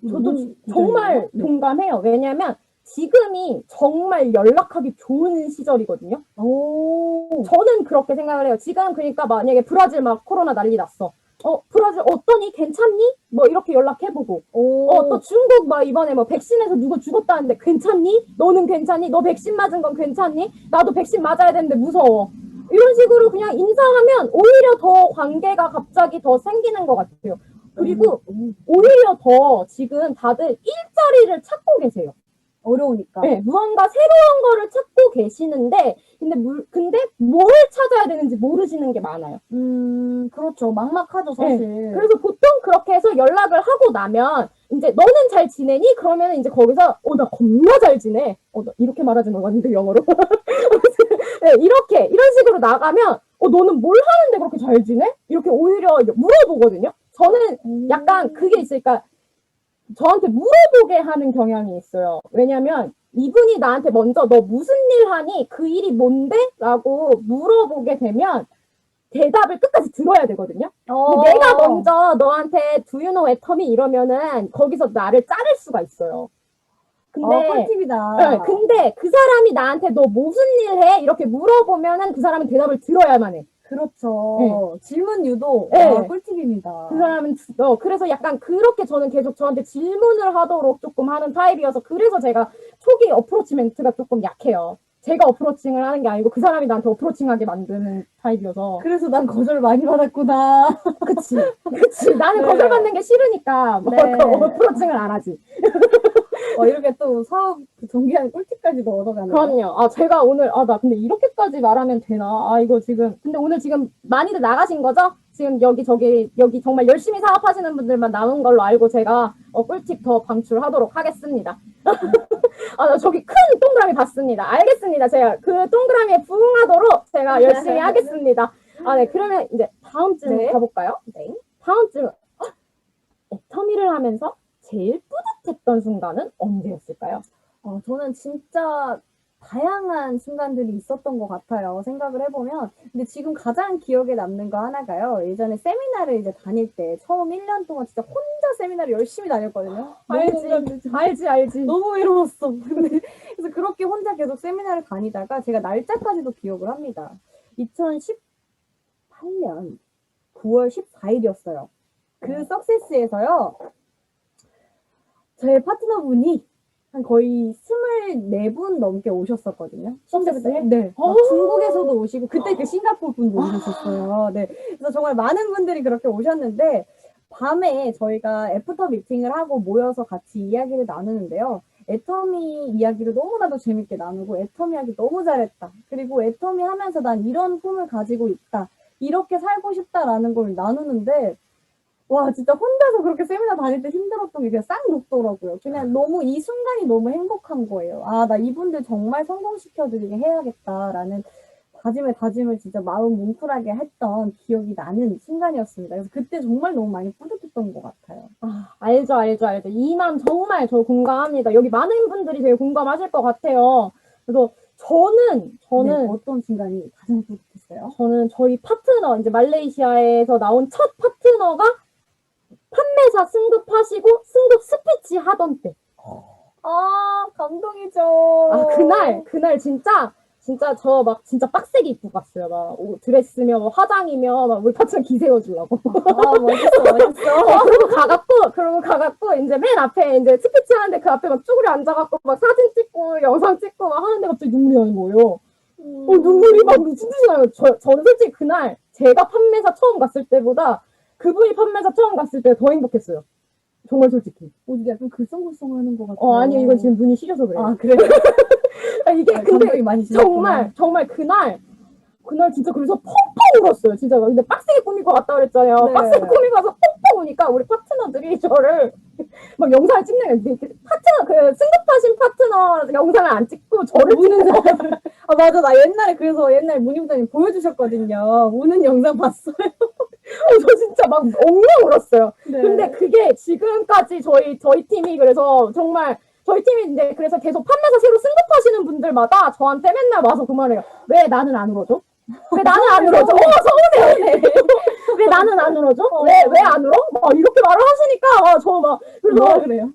저도 정말 동감해요. 왜냐면 지금이 정말 연락하기 좋은 시절이거든요. 저는 그렇게 생각을 해요. 지금 그러니까 만약에 브라질 막 코로나 난리 났어. 브라질 어떠니? 괜찮니? 뭐 이렇게 연락해보고. 또 중국 막 이번에 뭐 백신에서 누구 죽었다는데 괜찮니? 너는 괜찮니? 너 백신 맞은 건 괜찮니? 나도 백신 맞아야 되는데 무서워. 이런 식으로 그냥 인사하면 오히려 더 관계가 갑자기 더 생기는 것 같아요. 그리고 오히려 더 지금 다들 일자리를 찾고 계세요. 어려우니까. 네, 무언가 새로운 거를 찾고 계시는데 근데 뭘 찾아야 되는지 모르시는 게 많아요. 그렇죠. 막막하죠, 사실. 네, 그래서 보통 그렇게 해서 연락을 하고 나면 이제 이제 너는 잘 지내니? 그러면 이제 거기서 나 겁나 잘 지내. 나 이렇게 말하지 말았는데 영어로. 네, 이렇게 이런 식으로 나가면 너는 뭘 하는데 그렇게 잘 지내? 이렇게 오히려 이제 물어보거든요. 저는 약간 그게 있으니까 저한테 물어보게 하는 경향이 있어요. 왜냐면 이분이 나한테 먼저 너 무슨 일 하니? 그 일이 뭔데? 라고 물어보게 되면 대답을 끝까지 들어야 되거든요. 근데 내가 먼저 너한테 do you know 애터미 이러면은 거기서 나를 자를 수가 있어요. 근데 꿀팁이다. 네, 근데 그 사람이 나한테 너 무슨 일 해? 이렇게 물어보면은 그 사람은 대답을 들어야만 해. 그렇죠. 질문 유도 네. 꿀팁입니다. 그 사람은 그래서 약간 그렇게 저는 계속 저한테 질문을 하도록 조금 하는 타입이어서 그래서 제가 초기 어프로치 멘트가 조금 약해요. 제가 어프로칭을 하는 게 아니고 그 사람이 나한테 어프로칭하게 만드는 타입이어서. 그래서 난 거절 많이 받았구나. 그치. 나는 네. 거절받는 게 싫으니까 네. 어프로칭을 안 하지. 이렇게 또 사업 전개하는 꿀팁까지도 얻어가네요. 그럼요. 제가 오늘, 나 근데 이렇게까지 말하면 되나? 이거 지금, 근데 오늘 지금 많이들 나가신 거죠? 지금 여기 정말 열심히 사업하시는 분들만 나온 걸로 알고 제가 꿀팁 더 방출하도록 하겠습니다. 나 저기 큰 동그라미 봤습니다. 알겠습니다. 제가 그 동그라미에 부응하도록 제가 열심히 하겠습니다. 네. 그러면 이제 다음 질문 네. 가볼까요? 네. 다음 질문. 애터미를 하면서 제일 뿌듯했던 순간은 언제였을까요? 저는 진짜 다양한 순간들이 있었던 것 같아요. 생각을 해보면. 근데 지금 가장 기억에 남는 거 하나가요. 예전에 세미나를 이제 다닐 때 처음 1년 동안 진짜 혼자 세미나를 열심히 다녔거든요. 알지. 너무 외로웠어. 근데 그래서 그렇게 혼자 계속 세미나를 다니다가 제가 날짜까지도 기억을 합니다. 2018년 9월 14일이었어요. 그 석세스에서요. 제 파트너분이 한 거의 24분 넘게 오셨었거든요. 석세스에? 네. 막 중국에서도 오시고 그때 그 싱가포르 분도 오셨었어요. 네. 그래서 정말 많은 분들이 그렇게 오셨는데 밤에 저희가 애프터 미팅을 하고 모여서 같이 이야기를 나누는데요. 애터미 이야기를 너무나도 재밌게 나누고 애터미 하기 너무 잘했다. 그리고 애터미 하면서 난 이런 꿈을 가지고 있다. 이렇게 살고 싶다라는 걸 나누는데 와 진짜 혼자서 그렇게 세미나 다닐 때 힘들었던 게 그냥 싹 녹더라고요. 그냥 너무 이 순간이 너무 행복한 거예요. 나 이분들 정말 성공시켜드리게 해야겠다라는 다짐을 진짜 마음 뭉클하게 했던 기억이 나는 순간이었습니다. 그래서 그때 정말 너무 많이 뿌듯했던 것 같아요. 알죠. 이 마음 정말 저 공감합니다. 여기 많은 분들이 되게 공감하실 것 같아요. 그래서 저는 네, 어떤 순간이 가장 뿌듯했어요? 저는 저희 파트너, 이제 말레이시아에서 나온 첫 파트너가 판매사 승급하시고 승급 스피치 하던 때. 감동이죠. 그날 진짜 저 막 진짜 빡세게 입고 갔어요. 막 드레스며 뭐 화장이며 막 우리 파트너 기세워주려고. 멋있어. 그러고 가갖고 이제 맨 앞에 이제 스피치 하는데 그 앞에 막 쭈그려 앉아갖고 막 사진 찍고 영상 찍고 막 하는데 갑자기 눈물이 나는 거예요. 눈물이 막 미친 듯이 나요. 저는 솔직히 그날 제가 판매사 처음 갔을 때보다 그분이 판매사 처음 갔을 때 더 행복했어요. 정말 솔직히. 약간 글썽글썽하는 것 같아요. 아니요, 이건 지금 눈이 시려서 그래요. 그래요? 이게 근데 감동이 많이 정말 그날 진짜 그래서 펑펑 울었어요. 진짜 근데 빡세게 꾸미고 갔다 그랬잖아요. 네. 빡세게 꾸미고 가서 펑펑 우니까 우리 파트너들이 저를 막 영상을 찍는 거예요. 파트너 그 승급하신 파트너 영상을 안 찍고 저를 우는 맞아. 나 옛날에 문희부장님 보여주셨거든요. 우는 영상 봤어요. 저 진짜 막 엉엉 울었어요. 네. 근데 그게 지금까지 저희 팀이 그래서 정말 저희 팀이 이제 그래서 계속 판매사 새로 승급하시는 분들마다 저한테 맨날 와서 그 말해요. 왜 나는 안 울어줘? 왜 나는 안 울어줘? 서운해. 왜 나는 안 울어줘? 왜 안 울어? 막 이렇게 말을 하시니까 저 막 그래서 그래요?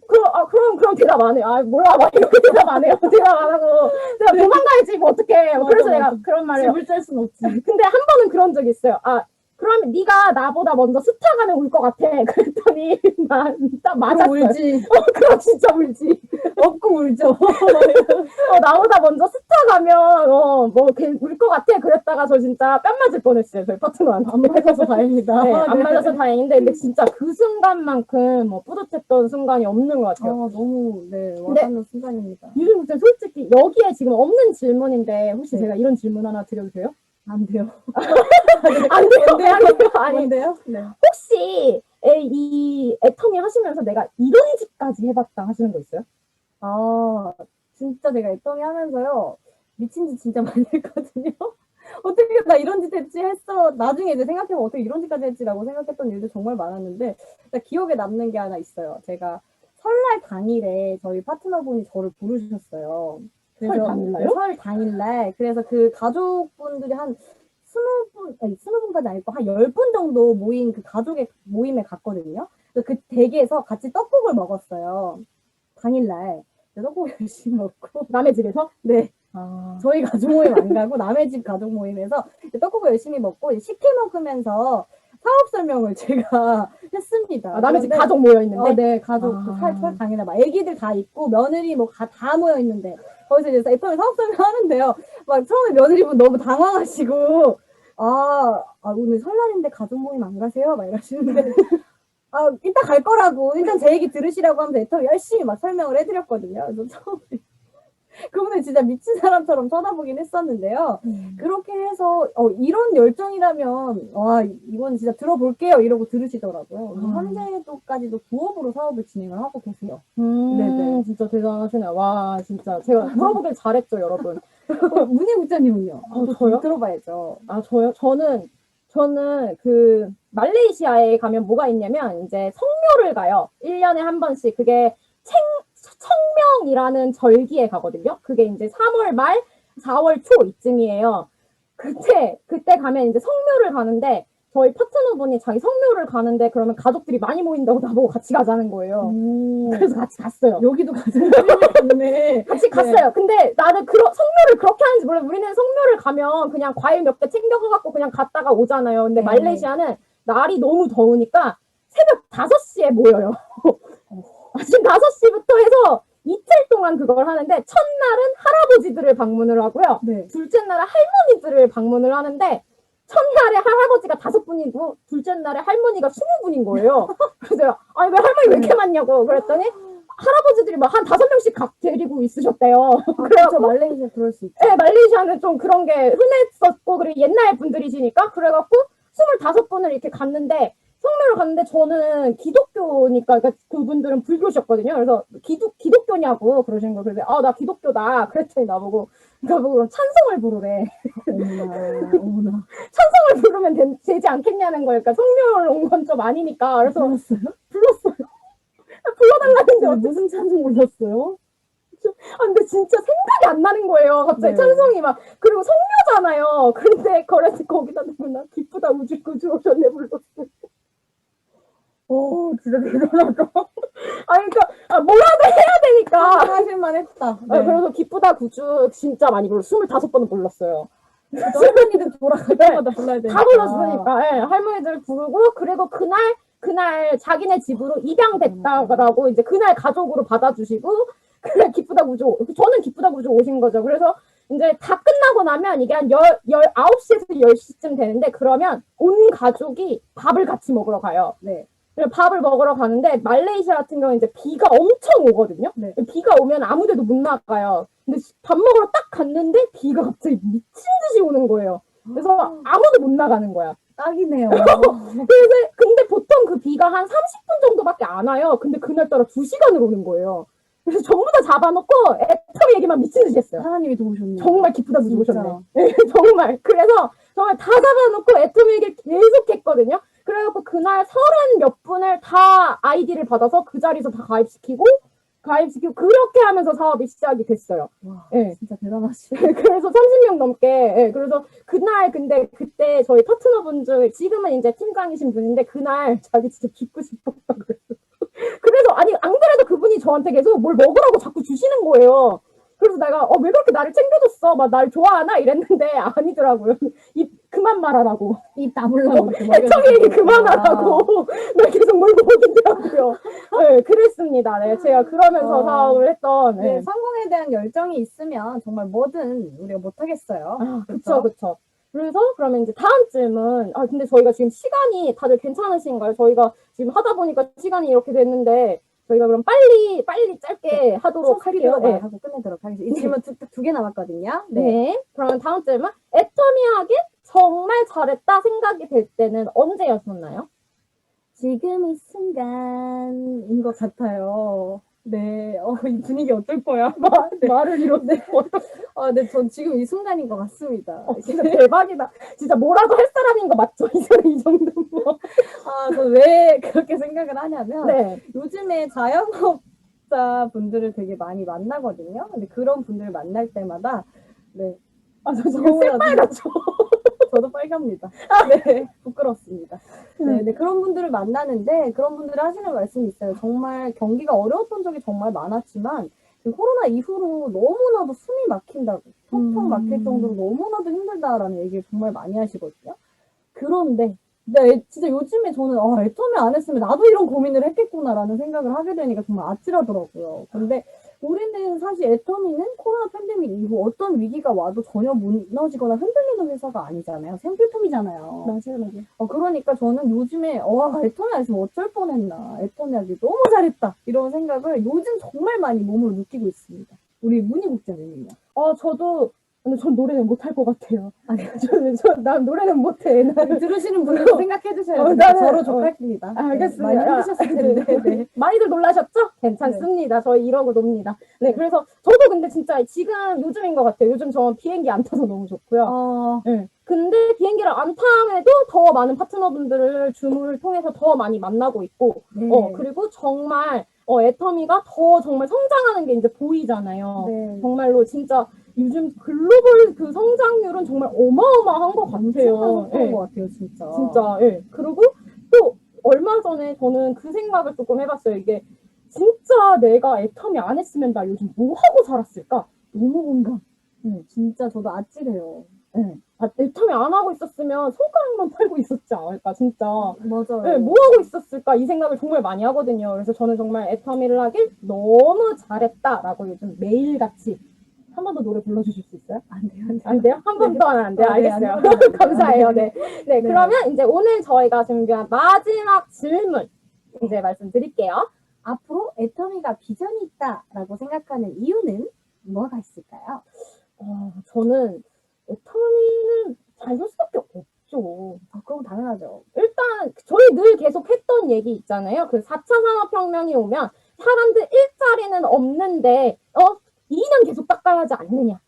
그럼 대답 안 해요. 몰라 막 이렇게 대답 안 해요. 대답 안 하고 내가 도망가야지 뭐 어떡해. 그래서 내가 그런 말을 해요. 집을 짤 순 없지. 근데 한 번은 그런 적이 있어요. 그러면 네가 나보다 먼저 스타 가면 울 것 같아. 그랬더니 딱 맞았어요. 울지. 그럼 진짜 울지. 없고 울죠. 나보다 먼저 스타 가면 울 것 같아. 그랬다가 저 진짜 뺨 맞을 뻔했어요. 저희 파트너한테. 안 맞아서 다행이다. 네, 안 맞아서 다행인데 근데 진짜 그 순간만큼 뿌듯했던 순간이 없는 것 같아요. 너무 와닿는 순간입니다. 유진국장 솔직히 여기에 지금 없는 질문인데 혹시 네. 제가 이런 질문 하나 드려도 돼요? 안 돼요. 안 돼요. 아니, 뭔데요? 네. 혹시 이 애터미 하시면서 내가 이런 짓까지 해봤다 하시는 거 있어요? 아, 진짜 제가 애터미 하면서요. 미친 짓 진짜 많이 했거든요. 어떻게 나 이런 짓 했지 했어. 나중에 이제 생각해보면 어떻게 이런 짓까지 했지라고 생각했던 일도 정말 많았는데, 일단 기억에 남는 게 하나 있어요. 제가 설날 당일에 저희 파트너분이 저를 부르셨어요. 설 당일날요? 네, 설 당일날. 그래서 그 가족분들이 한 20분, 아니 20분까지 아니고 한 10분 정도 모인 그 가족의 모임에 갔거든요. 그래서 그 댁에서 같이 떡국을 먹었어요. 당일날. 떡국 열심히 먹고. 남의 집에서? 네. 아, 저희 가족 모임 안 가고 남의 집 가족 모임에서 떡국을 열심히 먹고 시켜 먹으면서 사업 설명을 제가 했습니다. 남의 집 그런데 가족 모여 있는데. 네, 가족 아. 설 당일날 막 애기들 다 있고 며느리 뭐 다 모여 있는데 거기서 이제 애터미 사업 설명 하는데요. 막 처음에 며느리분 너무 당황하시고 오늘 설날인데 가족 모임 안 가세요? 막 이러시는데 일단 갈 거라고 일단 제 얘기 들으시라고 하면서 애터미 열심히 막 설명을 해드렸거든요. 그래서 처음에 그분은 진짜 미친 사람처럼 쳐다보긴 했었는데요. 그렇게 해서 이런 열정이라면 이건 진짜 들어볼게요 이러고 들으시더라고요. 현재도까지도 부업으로 사업을 진행을 하고 계세요. 네네. 진짜 대단하시네요. 와, 진짜 제가 물어보길 잘했죠, 여러분. 문희 국장님은요? 저요? 들어봐야죠. 아, 저요? 저는 그 말레이시아에 가면 뭐가 있냐면 이제 성묘를 가요. 1년에 한 번씩. 그게 청명이라는 절기에 가거든요. 그게 이제 3월 말, 4월 초 이쯤이에요. 그때 가면 이제 성묘를 가는데 저희 파트너분이 자기 성묘를 가는데 그러면 가족들이 많이 모인다고 나보고 같이 가자는 거예요. 그래서 같이 갔어요. 여기도 가족들이 같이 갔어요. 근데 나는 성묘를 그렇게 하는지 몰라요. 우리는 성묘를 가면 그냥 과일 몇 개 챙겨가갖고 그냥 갔다가 오잖아요. 근데 말레이시아는 날이 너무 더우니까 새벽 5시에 모여요. 아침 5시부터 해서 이틀 동안 그걸 하는데 첫날은 할아버지들을 방문을 하고요. 네. 둘째 날은 할머니들을 방문을 하는데 첫날에 할아버지가 5분이고 둘째 날에 할머니가 20분인 거예요. 그래서 아니 왜 할머니 왜 이렇게 많냐고 그랬더니 할아버지들이 막 한 5명씩 각 데리고 있으셨대요. 그렇죠. 말레이시아 그럴 수 있죠. 네, 말레이시아는 좀 그런 게 흔했었고 그리고 옛날 분들이시니까 그래갖고 25분을 이렇게 갔는데 성묘를 갔는데 저는 기독교니까 그러니까 그분들은 불교셨거든요. 그래서 기독교냐고 그러시는 거예요. 그래서 나 기독교다. 그랬더니 나보고 그럼 찬송을 부르래. 어머나. 찬송을 부르면 되지 않겠냐는 거예요. 그러니까 성묘를 온 건 좀 아니니까. 그래서 불렀어요. 불러달라는데 무슨 찬송 불렀어요? 근데 진짜 생각이 안 나는 거예요. 갑자기 네. 찬송이 막 그리고 성묘잖아요. 근데 거기다 누구나 기쁘다 우주 구주 오셨네 불렀어요. 진짜 대단하다. 그러니까 뭐라도 해야 되니까. 하실만 했다. 네. 그래서 기쁘다 구주 진짜 많이 불렀어요. 25번은 불렀어요. 할머니들 돌아갈 때마다 불러야 되니까. 다 불렀으니까. 예, 할머니들 부르고 그리고 그날 자기네 집으로 입양됐다라고 이제 그날 가족으로 받아주시고 그날 기쁘다 구주 저는 기쁘다 구주 오신 거죠. 그래서 이제 다 끝나고 나면 이게 한 9시에서 10시쯤 되는데 그러면 온 가족이 밥을 같이 먹으러 가요. 네. 그래서 밥을 먹으러 가는데 말레이시아 같은 경우는 이제 비가 엄청 오거든요. 네. 비가 오면 아무 데도 못 나가요. 근데 밥 먹으러 딱 갔는데 비가 갑자기 미친 듯이 오는 거예요. 그래서 아무도 못 나가는 거야. 딱이네요. 근데 보통 그 비가 한 30분 정도밖에 안 와요. 근데 그날따라 2시간을 오는 거예요. 그래서 전부 다 잡아놓고 애터미 얘기만 미친 듯이 했어요. 하나님이 도우셨네. 정말 기쁘다 구주 진짜. 오셨네. 네, 정말. 그래서 정말 다 잡아놓고 애터미 얘기를 계속 했거든요. 그래갖고 그날 30몇 분을 다 아이디를 받아서 그 자리에서 다 가입시키고 그렇게 하면서 사업이 시작이 됐어요. 와, 네. 진짜 대단하시. 그래서 30명 넘게. 네, 그래서 그날 근데 그때 저희 파트너분 중 지금은 이제 팀장이신 분인데 그날 자기 진짜 죽고 싶었다 그랬어요. 그래서 아니 안 그래도 그분이 저한테 계속 뭘 먹으라고 자꾸 주시는 거예요. 그래서 내가 왜 그렇게 나를 챙겨줬어? 막 날 좋아하나? 이랬는데 아니더라고요. 그만 말하라고. 입 다물라고. 애터미 얘기 그만하라고. 날 계속 몰고 먹이더라고요. 네, 그랬습니다. 네, 제가 그러면서 사업을 했던. 네, 성공에 대한 열정이 있으면 정말 뭐든 우리가 못하겠어요. 그쵸. 그래서 그러면 이제 다음 질문. 근데 저희가 지금 시간이 다들 괜찮으신가요? 저희가 지금 하다 보니까 시간이 이렇게 됐는데 저희가 그럼 빨리 짧게 하도록 할게요. 네. 하고 끝내도록 하겠습니다. 이 질문 두 개 남았거든요. 네. 그러면 다음 질문. 애터미하게 정말 잘했다 생각이 될 때는 언제였었나요? 지금 이 순간인 것 같아요. 네, 이 분위기 어떨 거야? 말을 이런데. 네, 전 지금 이 순간인 것 같습니다. 진짜 대박이다. 진짜 뭐라도 할 사람인 거 맞죠? 이 사람 이 정도면. 전 왜 그렇게 생각을 하냐면, 네. 요즘에 자영업자 분들을 되게 많이 만나거든요. 근데 그런 분들을 만날 때마다, 네. 저 지금 새빨갛죠? 저도 빨갑니다. 네, 부끄럽습니다. 네, 그런 분들을 만나는데, 그런 분들이 하시는 말씀이 있어요. 정말 경기가 어려웠던 적이 정말 많았지만, 지금 코로나 이후로 너무나도 숨이 막힌다고, 턱턱 막힐 정도로 너무나도 힘들다라는 얘기를 정말 많이 하시거든요. 그런데, 네, 진짜 요즘에 저는, 애터미 안 했으면 나도 이런 고민을 했겠구나라는 생각을 하게 되니까 정말 아찔하더라고요. 근데 우리는 사실 애터미는 코로나 팬데믹 이후 어떤 위기가 와도 전혀 무너지거나 흔들리는 회사가 아니잖아요. 생필품이잖아요. 맞아요. 그러니까 저는 요즘에, 애터미 안 했으면 어쩔 뻔했나. 애터미 하기 너무 잘했다. 이런 생각을 요즘 정말 많이 몸으로 느끼고 있습니다. 우리 문희국장님은요? 근데 전 노래는 못할 것 같아요. 난 노래는 못해. 들으시는 분들도 생각해 주셔야 돼요. 나는- 저로 족할입니다. 알겠습니다. 많이 힘드셨을 텐데. 네. 많이들 놀라셨죠? 괜찮습니다. 저희 이러고 놉니다. 네, 그래서 저도 근데 진짜 지금 요즘인 것 같아요. 요즘 저 비행기 안 타서 너무 좋고요. 네. 근데 비행기를 안 탐에도 더 많은 파트너분들을 줌을 통해서 더 많이 만나고 있고, 네. 그리고 정말 애터미가 더 정말 성장하는 게 이제 보이잖아요. 네. 정말로 진짜 요즘 글로벌 그 성장률은 정말 어마어마한 것 엄청난 같아요. 속도인 예. 것 같아요, 진짜. 진짜, 예. 그리고 또 얼마 전에 저는 그 생각을 조금 해봤어요. 이게 진짜 내가 애터미 안 했으면 나 요즘 뭐 하고 살았을까? 너무 공감. 진짜 저도 아찔해요. 예. 애터미 안 하고 있었으면 손가락만 팔고 있었지 않을까, 진짜. 맞아요. 예, 뭐 하고 있었을까? 이 생각을 정말 많이 하거든요. 그래서 저는 정말 애터미를 하길 너무 잘했다라고 요즘 매일같이 한 번 더 노래 불러주실 수 있어요? 안 돼요. 안 돼요? 한 번 더는 안 돼요? 네, 알겠어요. 안 돼요. 감사해요. 네. 네. 네, 그러면 이제 오늘 저희가 준비한 마지막 질문 이제 말씀드릴게요. 앞으로 애터미가 비전이 있다라고 생각하는 이유는 뭐가 있을까요? 저는 애터미는 잘 살 수밖에 없죠. 그럼 당연하죠. 일단 저희 늘 계속 했던 얘기 있잖아요. 그 4차 산업혁명이 오면 사람들 일자리는 없는데 2는 계속 닦아야 하지 않느냐.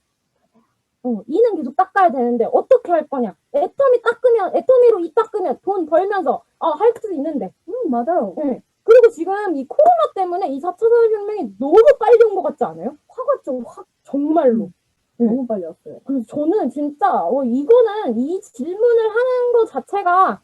2는 계속 닦아야 되는데 어떻게 할 거냐. 애터미로 2 닦으면 돈 벌면서 할 수 있는데. 맞아요. 네. 그리고 지금 이 코로나 때문에 이 4차 산업혁명이 너무 빨리 온 것 같지 않아요? 확 왔죠. 확 정말로. 너무 빨리 왔어요. 그래서 저는 진짜 이거는 이 질문을 하는 것 자체가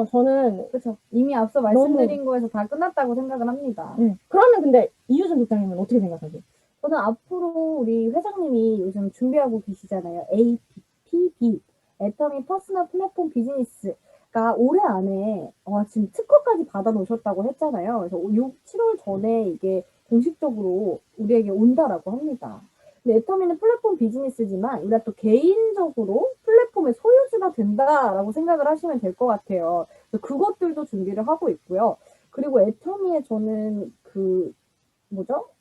저는 그렇죠. 이미 앞서 말씀드린 거에서 다 끝났다고 생각을 합니다. 그러면 근데 이유준 국장님은 어떻게 생각하세요? 저는 앞으로 우리 회장님이 요즘 준비하고 계시잖아요. APB, 애터미 퍼스널 플랫폼 비즈니스가 올해 안에 지금 특허까지 받아 놓으셨다고 했잖아요. 그래서 7월 전에 이게 공식적으로 우리에게 온다라고 합니다. 근데 애터미는 플랫폼 비즈니스지만 우리가 또 개인적으로 플랫폼의 소유주가 된다라고 생각을 하시면 될 것 같아요. 그래서 그것들도 준비를 하고 있고요. 그리고 애터미의 저는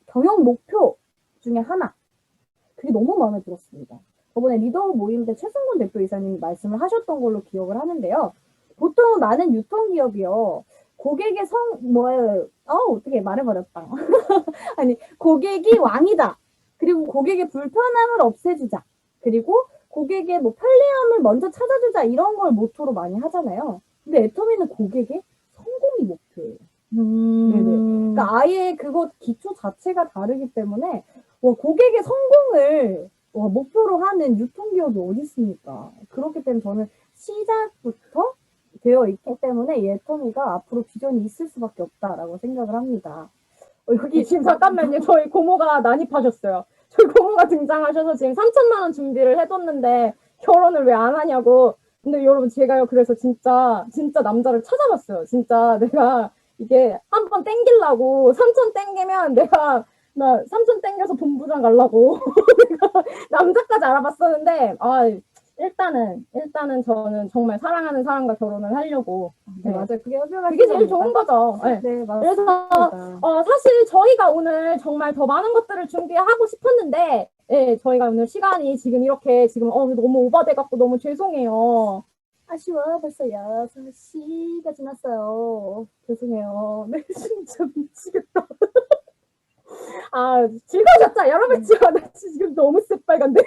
경영 목표 중에 하나. 그게 너무 마음에 들었습니다. 저번에 리더 모임 때 최승곤 대표이사님이 말씀을 하셨던 걸로 기억을 하는데요. 보통 나는 유통기업이요. 고객의 어떻게 말해버렸다. 아니, 고객이 왕이다. 그리고 고객의 불편함을 없애주자. 그리고 고객의 편리함을 먼저 찾아주자. 이런 걸 모토로 많이 하잖아요. 근데 애터미는 고객의 성공이 목표예요. 네네. 그러니까 아예 그거 기초 자체가 다르기 때문에 고객의 성공을 목표로 하는 유통기업이 어디 있습니까? 그렇기 때문에 저는 시작부터 되어 있기 때문에 이 애터미가 앞으로 비전이 있을 수밖에 없다라고 생각을 합니다. 여기 지금 잠깐만요. 저희 고모가 난입하셨어요. 저희 고모가 등장하셔서 지금 3천만 원 준비를 해뒀는데 결혼을 왜 안 하냐고. 근데 여러분 제가요 그래서 진짜 남자를 찾아봤어요. 진짜 내가 이게 한번 땡기려고 3천 땡기면 나 3천 땡겨서 본부장 가려고 내가 남자까지 알아봤었는데 일단은 저는 정말 사랑하는 사람과 결혼을 하려고. 네, 맞아요. 그게 제일 좋은 거죠. 네. 네, 맞습니다. 그래서 사실 저희가 오늘 정말 더 많은 것들을 준비하고 싶었는데 저희가 오늘 시간이 지금 이렇게 너무 오버돼 갖고 너무 죄송해요. 아쉬워. 벌써 6시가 지났어요. 죄송해요. 네, 진짜 미치겠다. 아, 즐거우셨죠? 여러분, 나 지금 너무 새빨간데.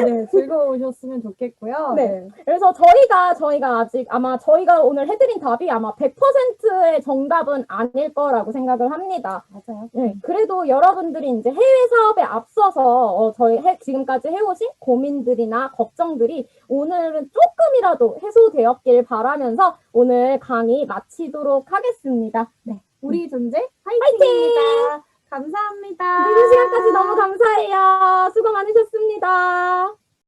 네, 즐거우셨으면 좋겠고요. 네. 그래서 저희가 아직 아마 저희가 오늘 해드린 답이 아마 100%의 정답은 아닐 거라고 생각을 합니다. 맞아요. 네. 그래도 여러분들이 이제 해외 사업에 앞서서 지금까지 해오신 고민들이나 걱정들이 오늘은 조금이라도 해소되었길 바라면서 오늘 강의 마치도록 하겠습니다. 네. 우리 존재 화이팅입니다. 감사합니다. 늦은 시간까지 너무 감사해요. 수고 많으셨습니다.